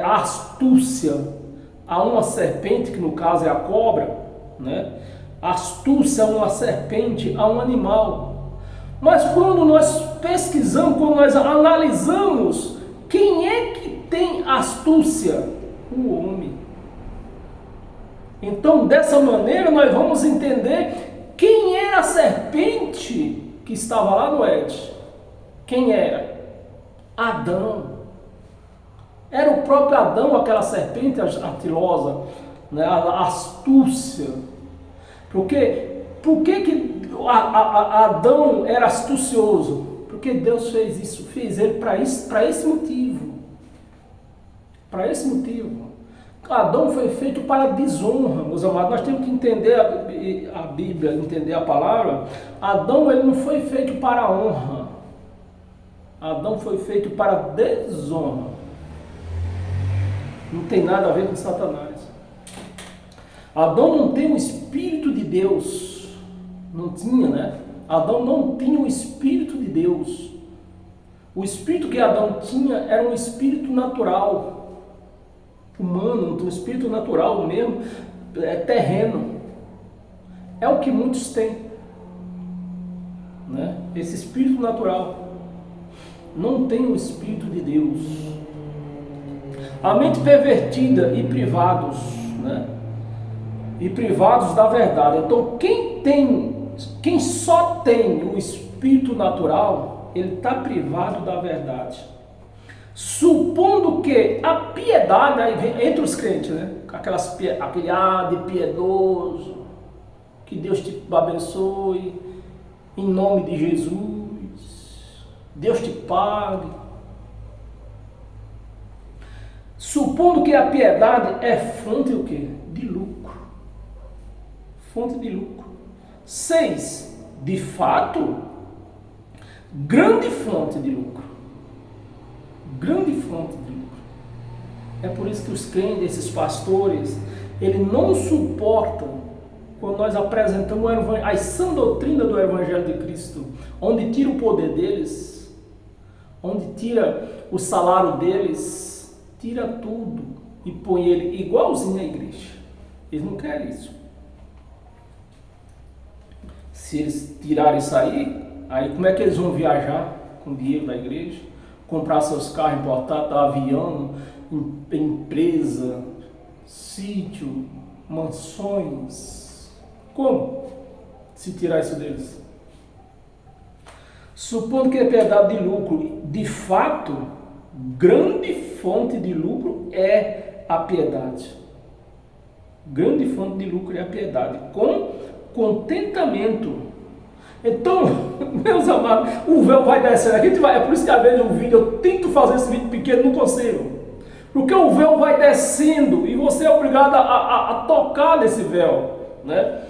a astúcia a uma serpente, que no caso é a cobra, né? A astúcia a uma serpente, a um animal. Mas quando nós pesquisamos, quando nós analisamos, quem é que tem astúcia? O homem. Então, dessa maneira, nós vamos entender quem era a serpente que estava lá no Éden. Quem era? Adão. Era o próprio Adão, aquela serpente artilosa, né? A astúcia. Por que Adão era astucioso? Porque Deus fez isso, fez ele para esse motivo. Para esse motivo. Adão foi feito para a desonra, meus amados. Nós temos que entender a Bíblia, entender a palavra. Adão, ele não foi feito para a honra. Adão foi feito para a desonra. Não tem nada a ver com Satanás. Adão não tem o Espírito de Deus. Não tinha, né? Adão não tinha o Espírito de Deus. O Espírito que Adão tinha era um Espírito natural. Humano, um Espírito natural mesmo, terreno. É o que muitos têm. Né? Esse Espírito natural. Não tem o Espírito de Deus. A mente pervertida e privados, né? E privados da verdade. Então, quem só tem o espírito natural, ele está privado da verdade. Supondo que a piedade, aí vem, entre os crentes, né? Aquele de piedoso, que Deus te abençoe, em nome de Jesus, Deus te pague. Supondo que a piedade é fonte o quê? De lucro. Fonte de lucro. 6. De fato, grande fonte de lucro. Grande fonte de lucro. É por isso que os crentes, esses pastores, eles não suportam quando nós apresentamos a sã doutrina do Evangelho de Cristo, onde tira o poder deles, onde tira o salário deles, tira tudo e põe ele igualzinho à igreja. Eles não querem isso. Se eles tirarem isso aí como é que eles vão viajar com o dinheiro da igreja? Comprar seus carros importados, avião, empresa, sítio, mansões. Como? Se tirar isso deles. Supondo que é piedade de lucro, de fato, grande fonte de lucro é a piedade. Grande fonte de lucro é a piedade, com contentamento. Então, meus amados, o véu vai descendo aqui, é por isso que às vezes o vídeo, eu tento fazer esse vídeo pequeno, não consigo. Porque o véu vai descendo e você é obrigado a tocar nesse véu, né?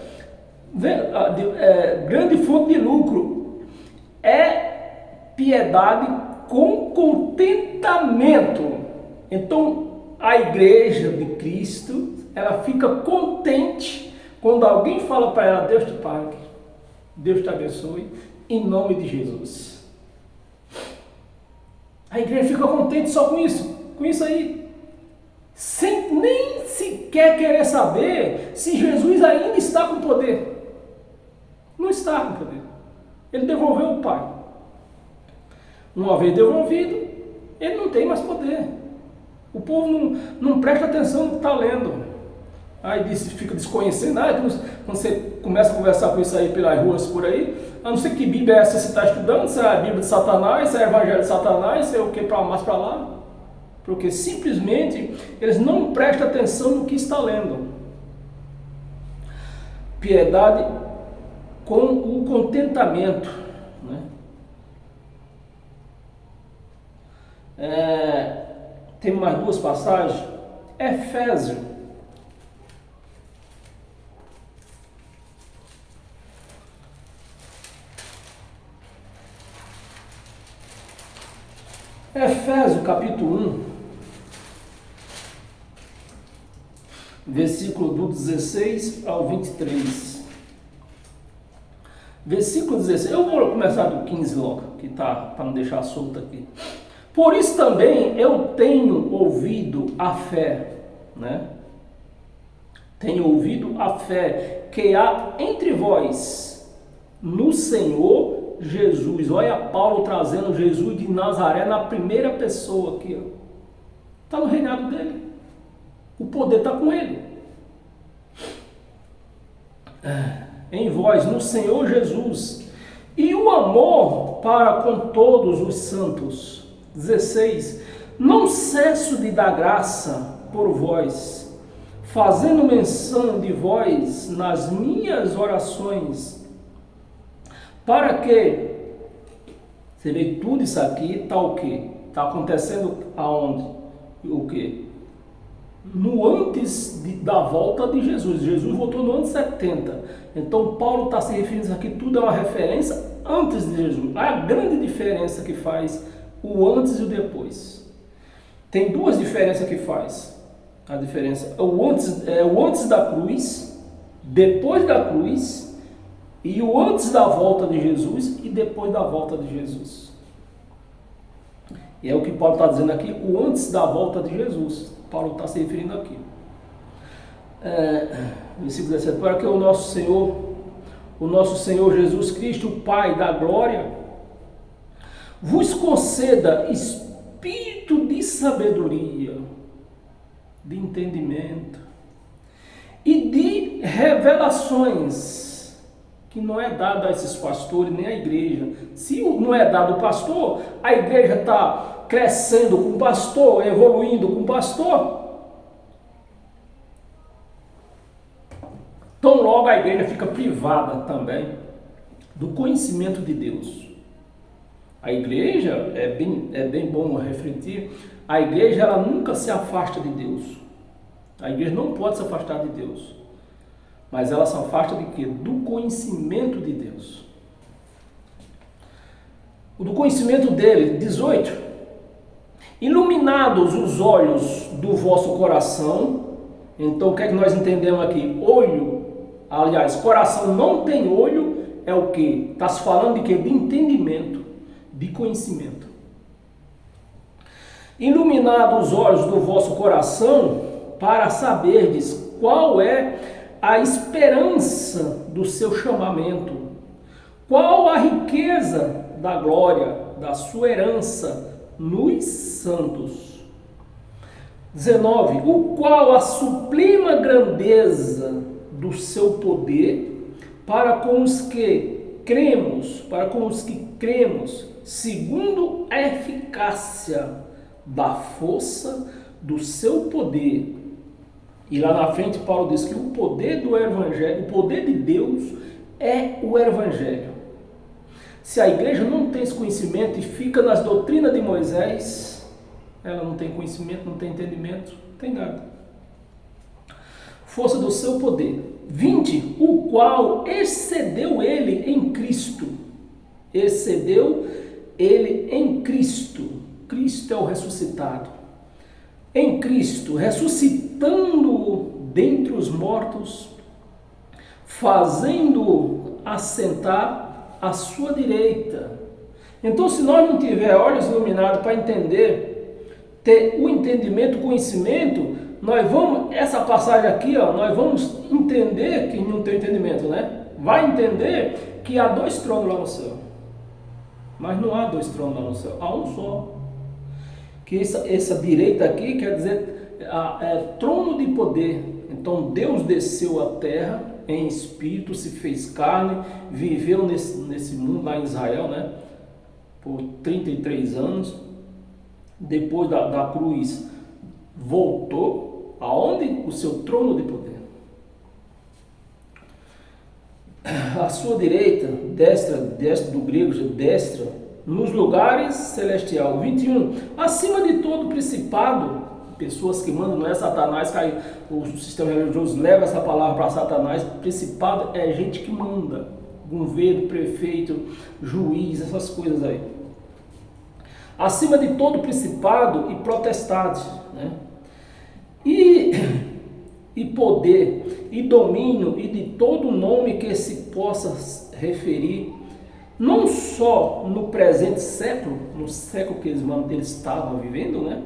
Grande fonte de lucro é piedade com contentamento. Então, a igreja de Cristo, ela fica contente quando alguém fala para ela: Deus te pague, Deus te abençoe, em nome de Jesus. A igreja fica contente só com isso aí, sem nem sequer querer saber se Jesus ainda está com poder. Não está com poder. Ele devolveu o Pai. Uma vez devolvido, ele não tem mais poder. O povo não presta atenção no que está lendo. Aí fica desconhecendo. Quando você começa a conversar com isso aí pelas ruas por aí, a não ser que Bíblia é essa que você está estudando, se é a Bíblia de Satanás, se é o Evangelho de Satanás, se é o que mais para lá. Porque simplesmente eles não prestam atenção no que está lendo. Piedade com o contentamento, né? Tem mais duas passagens. Efésios. Efésios capítulo 1, versículo do 16 ao 23. Versículo 16, eu vou começar do 15 logo, que tá, para não deixar solto aqui. Por isso também eu tenho ouvido a fé, né? Tenho ouvido a fé que há entre vós no Senhor Jesus. Olha Paulo trazendo Jesus de Nazaré na primeira pessoa aqui. Está no reinado dele. O poder está com ele. Em vós, no Senhor Jesus. E o amor para com todos os santos. 16. Não cesso de dar graça por vós, fazendo menção de vós nas minhas orações, para que, você vê tudo isso aqui, está o quê? Está acontecendo aonde? O quê? No antes da volta de Jesus. Jesus voltou no ano 70. Então Paulo está se referindo aqui, tudo é uma referência antes de Jesus. A grande diferença que faz o antes e o depois. Tem duas diferenças que faz. A diferença é o antes da cruz, depois da cruz, e o antes da volta de Jesus e depois da volta de Jesus. E é o que Paulo está dizendo aqui, o antes da volta de Jesus. Paulo está se referindo aqui. Versículo 17. Para que o nosso Senhor Jesus Cristo, o Pai da glória, vos conceda espírito de sabedoria, de entendimento e de revelações, que não é dado a esses pastores nem à igreja. Se não é dado ao pastor, a igreja está crescendo com o pastor, evoluindo com o pastor, tão logo a igreja fica privada também do conhecimento de Deus. A igreja, é bem bom refletir, a igreja ela nunca se afasta de Deus. A igreja não pode se afastar de Deus. Mas ela se afasta de quê? Do conhecimento de Deus. Do conhecimento dele. 18. Iluminados os olhos do vosso coração. Então o que é que nós entendemos aqui? Olho, aliás, coração não tem olho, é o que? Está se falando de quê? De entendimento, de conhecimento. Iluminados os olhos do vosso coração, para saberdes qual é a esperança do seu chamamento, qual a riqueza da glória, da sua herança nos santos. 19. O qual a sublime grandeza do seu poder para com os que cremos, segundo a eficácia da força do seu poder. E lá na frente Paulo diz que o poder do Evangelho, o poder de Deus é o Evangelho. Se a igreja não tem esse conhecimento e fica nas doutrinas de Moisés, ela não tem conhecimento, não tem entendimento, não tem nada. Força do seu poder. 20, o qual excedeu ele em Cristo. Excedeu ele em Cristo. Cristo é o ressuscitado. Em Cristo, ressuscitando-o dentre os mortos, fazendo-o assentar à sua direita. Então, se nós não tiver olhos iluminados para entender, ter o entendimento, o conhecimento, nós vamos, essa passagem aqui, ó, nós vamos entender, quem não tem entendimento, né? Vai entender que há 2 tronos lá no céu. Mas não há 2 tronos lá no céu, há um só. Que essa direita aqui quer dizer trono de poder. Então Deus desceu à terra em espírito, se fez carne, viveu nesse mundo lá em Israel, né? Por 33 anos. Depois da cruz, voltou aonde? O seu trono de poder. A sua direita, destra do grego, destra, nos lugares celestial. 21. Acima de todo principado, pessoas que mandam, não é Satanás, o sistema religioso leva essa palavra para Satanás. Principado é gente que manda, governo, prefeito, juiz, essas coisas aí. Acima de todo principado e potestade, né? E poder, e domínio, e de todo nome que se possa referir, não só no presente século, no século que eles estavam vivendo, né?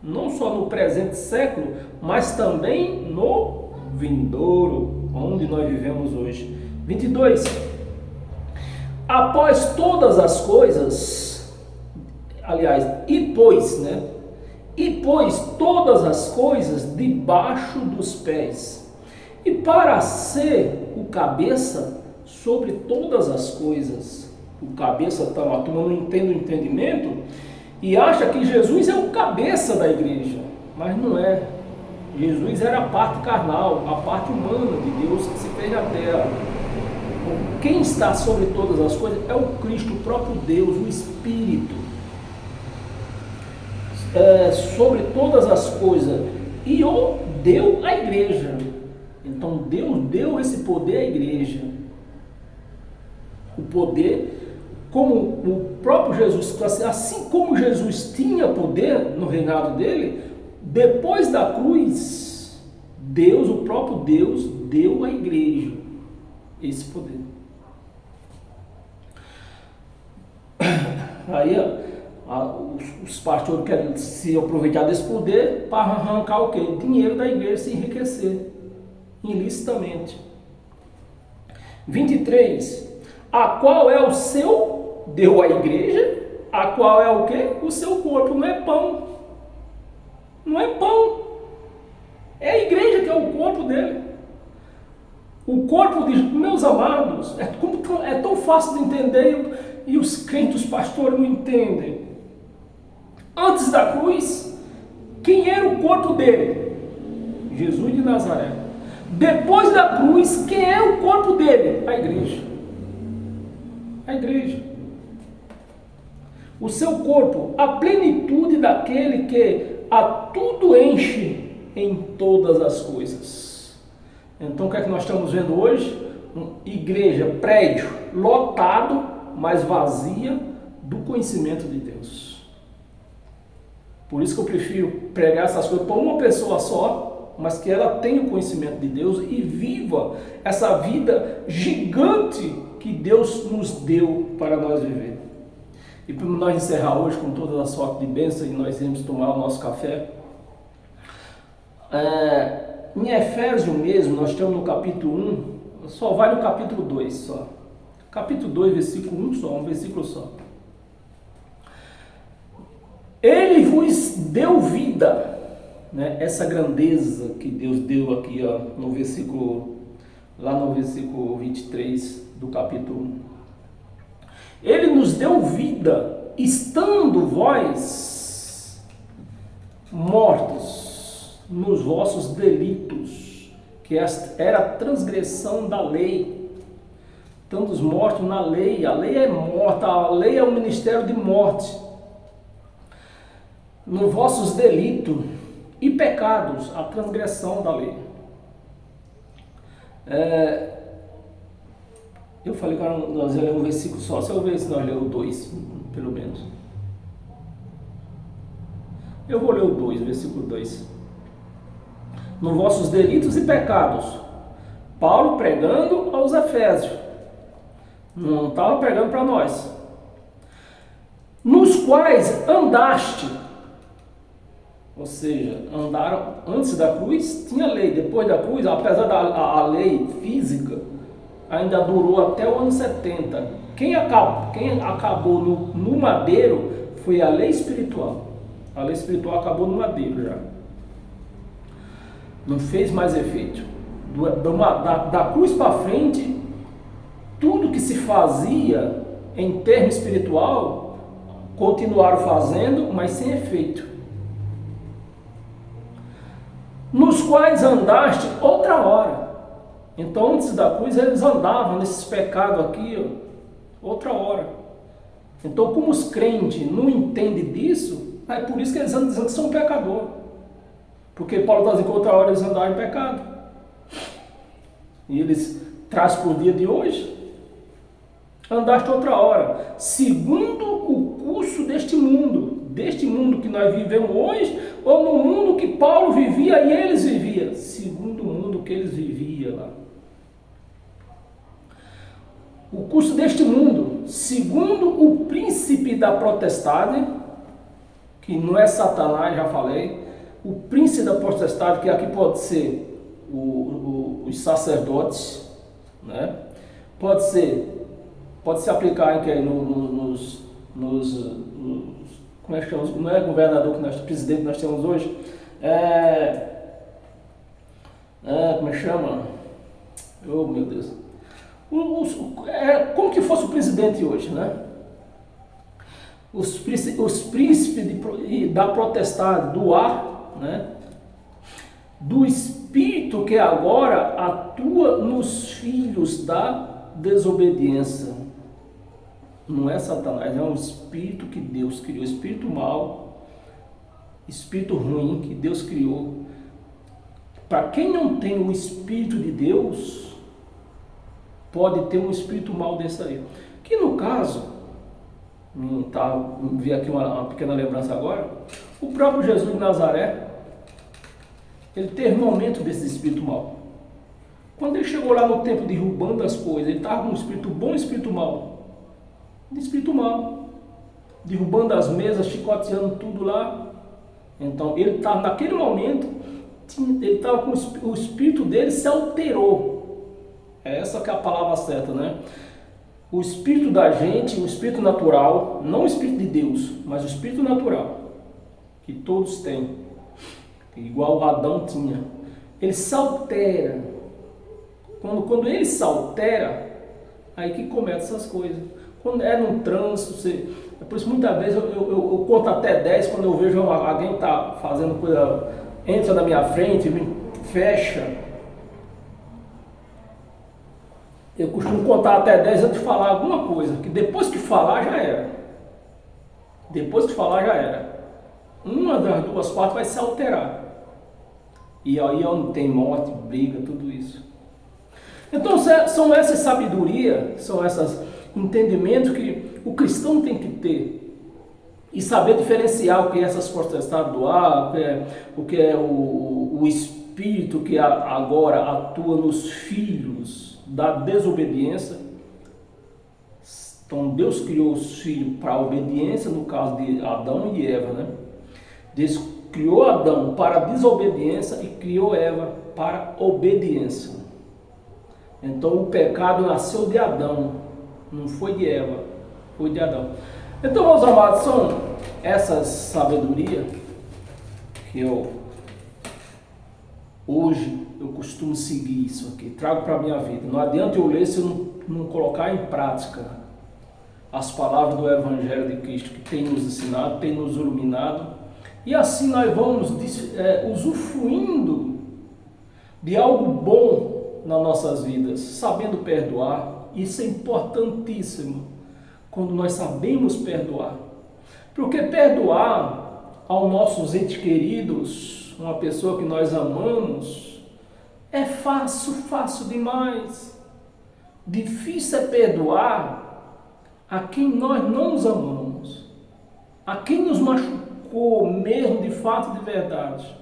Não só no presente século, mas também no vindouro, onde nós vivemos hoje. 22. Após todas as coisas, aliás, e pôs todas as coisas debaixo dos pés, e para ser o cabeça sobre todas as coisas. O cabeça, tá, a turma não entende o entendimento e acha que Jesus é o cabeça da igreja, mas não é. Jesus era a parte carnal, a parte humana de Deus que se fez na terra. Quem está sobre todas as coisas é o Cristo, o próprio Deus, o Espírito. Sobre todas as coisas, e o deu à igreja. Então Deus deu esse poder à igreja. O poder, como o próprio Jesus, assim como Jesus tinha poder no reinado dele, depois da cruz, Deus, o próprio Deus, deu à igreja esse poder. Aí os pastores querem se aproveitar desse poder para arrancar o quê? Dinheiro da igreja, se enriquecer ilicitamente. 23. A qual é o seu, deu à igreja, a qual é o quê? O seu corpo. Não é pão. Não é pão. É a igreja que é o corpo dele. O corpo de meus amados, é tão fácil de entender e os crentes, os pastores não entendem. Antes da cruz, quem era o corpo dele? Jesus de Nazaré. Depois da cruz, quem é o corpo dele? A igreja. A igreja. O seu corpo, a plenitude daquele que a tudo enche em todas as coisas. Então o que é que nós estamos vendo hoje? Igreja, prédio, lotado, mas vazia do conhecimento de Deus. Por isso que eu prefiro pregar essas coisas para uma pessoa só, mas que ela tenha o conhecimento de Deus e viva essa vida gigante que Deus nos deu para nós viver. E para nós encerrar hoje com toda a sorte de bênção e nós iremos tomar o nosso café. Em Efésios mesmo, nós estamos no capítulo 1, só vai no capítulo 2 só. Capítulo 2, versículo 1 só, um versículo só. Ele vos deu vida, né? Essa grandeza que Deus deu aqui, ó, no versículo, lá no versículo 23 do capítulo 1. Ele nos deu vida, estando vós mortos nos vossos delitos, que era a transgressão da lei. Tantos mortos na lei, a lei é morta, a lei é um ministério de morte. nos vossos delitos e pecados, a transgressão da lei. Eu falei que nós ia ler um versículo só, se eu ver se nós lemos 2, pelo menos. Eu vou ler o 2, versículo 2. Nos vossos delitos e pecados. Paulo pregando aos Efésios. Não estava pregando para nós. Nos quais andaste. Ou seja, andaram antes da cruz, tinha lei. Depois da cruz, apesar da lei física, ainda durou até o ano 70. Quem acabou no madeiro foi a lei espiritual. A lei espiritual acabou no madeiro já. Não fez mais efeito. Da cruz para frente, tudo que se fazia em termo espiritual, continuaram fazendo, mas sem efeito. Nos quais andaste outra hora. Então, antes da cruz, eles andavam nesses pecados aqui, outra hora. Então, como os crentes não entendem disso, é por isso que eles andam dizendo que são pecadores. Porque Paulo está dizendo que outra hora eles andaram em pecado. E eles trazem para o dia de hoje. Andaste outra hora, segundo o curso deste mundo que nós vivemos hoje, ou no mundo que Paulo vivia e eles viviam, segundo o mundo que eles viviam lá. O curso deste mundo, segundo o príncipe da potestade, que não é Satanás, já falei, o príncipe da potestade, que aqui pode ser os sacerdotes, né? Pode se aplicar aqui como é que chama? Não é governador, presidente que nós temos hoje, como é que chama? Oh, meu Deus. Como que fosse o presidente hoje, né? Os príncipes da potestade, do ar, né? Do espírito que agora atua nos filhos da desobediência. Não é Satanás, é um espírito que Deus criou, espírito mau, espírito ruim que Deus criou. Para quem não tem o espírito de Deus, pode ter um espírito mau desse aí. Que no caso, vi aqui uma pequena lembrança agora, o próprio Jesus de Nazaré, ele teve um momento desse espírito mau. Quando ele chegou lá no templo derrubando as coisas, ele estava com um espírito bom e um espírito mau. Espírito mau, derrubando as mesas, chicoteando tudo lá. Então ele estava naquele momento, ele estava com o espírito dele se alterou. É essa que é a palavra certa, né? O espírito da gente, o espírito natural, não o espírito de Deus, mas o espírito natural, que todos têm, igual Adão tinha, ele se altera. Quando ele se altera, aí que começa essas coisas. Quando é num trânsito, por isso muitas vezes eu conto até 10 quando eu vejo alguém tá fazendo coisa, entra na minha frente, me fecha. Eu costumo contar até 10 antes de falar alguma coisa, que depois que falar já era. Depois que falar já era. Uma das duas partes vai se alterar. E aí onde tem morte, briga, tudo isso. Então são essas sabedoria, são esses entendimentos que o cristão tem que ter. E saber diferenciar o que é essas potestades do ar, o que é o espírito que agora atua nos filhos da desobediência. Então Deus criou os filhos para a obediência, no caso de Adão e de Eva, né? Deus criou Adão para a desobediência e criou Eva para a obediência. Então o pecado nasceu de Adão, não foi de Eva, foi de Adão. Então, meus amados, são essas sabedoria que hoje eu costumo seguir isso aqui, trago para a minha vida. Não adianta eu ler se eu não colocar em prática as palavras do Evangelho de Cristo, que tem nos ensinado, tem nos iluminado, e assim nós vamos usufruindo de algo bom nas nossas vidas, sabendo perdoar. Isso é importantíssimo, quando nós sabemos perdoar. Porque perdoar aos nossos entes queridos, uma pessoa que nós amamos, é fácil demais. Difícil é perdoar a quem nós não os amamos, a quem nos machucou mesmo de fato, de verdade.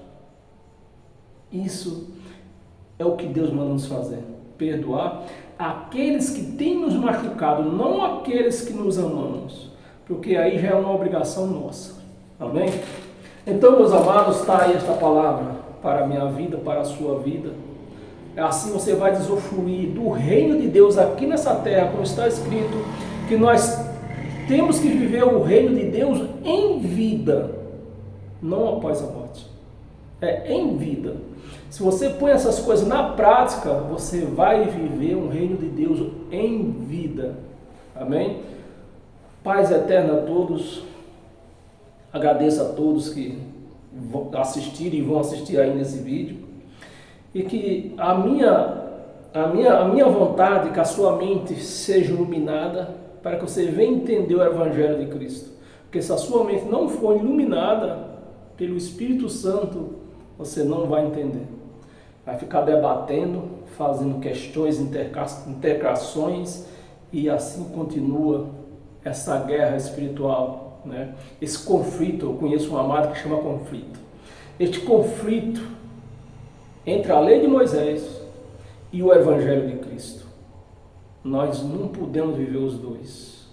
Isso é o que Deus manda nos fazer, perdoar aqueles que têm nos machucado, não aqueles que nos amamos, porque aí já é uma obrigação nossa. Amém? Então, meus amados, está aí esta palavra para a minha vida, para a sua vida. Assim você vai usufruir do reino de Deus aqui nessa terra, como está escrito, que nós temos que viver o reino de Deus em vida, não após a morte. É em vida. Se você põe essas coisas na prática, você vai viver um reino de Deus em vida. Amém? Paz eterna a todos. Agradeço a todos que vão assistir e vão assistir aí nesse vídeo. E que a minha vontade é que a sua mente seja iluminada para que você venha entender o Evangelho de Cristo. Porque se a sua mente não for iluminada pelo Espírito Santo, você não vai entender. Vai ficar debatendo, fazendo questões, intercações, e assim continua essa guerra espiritual, né? Esse conflito, eu conheço um amado que chama conflito. Este conflito entre a lei de Moisés e o Evangelho de Cristo. Nós não podemos viver os dois,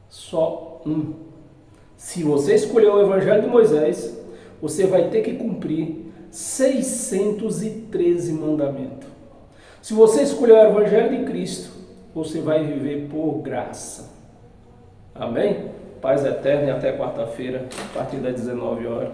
só um. Se você escolher o Evangelho de Moisés, você vai ter que cumprir 613 mandamentos. Se você escolher o Evangelho de Cristo, você vai viver por graça. Amém? Paz eterna e até quarta-feira, a partir das 19 horas.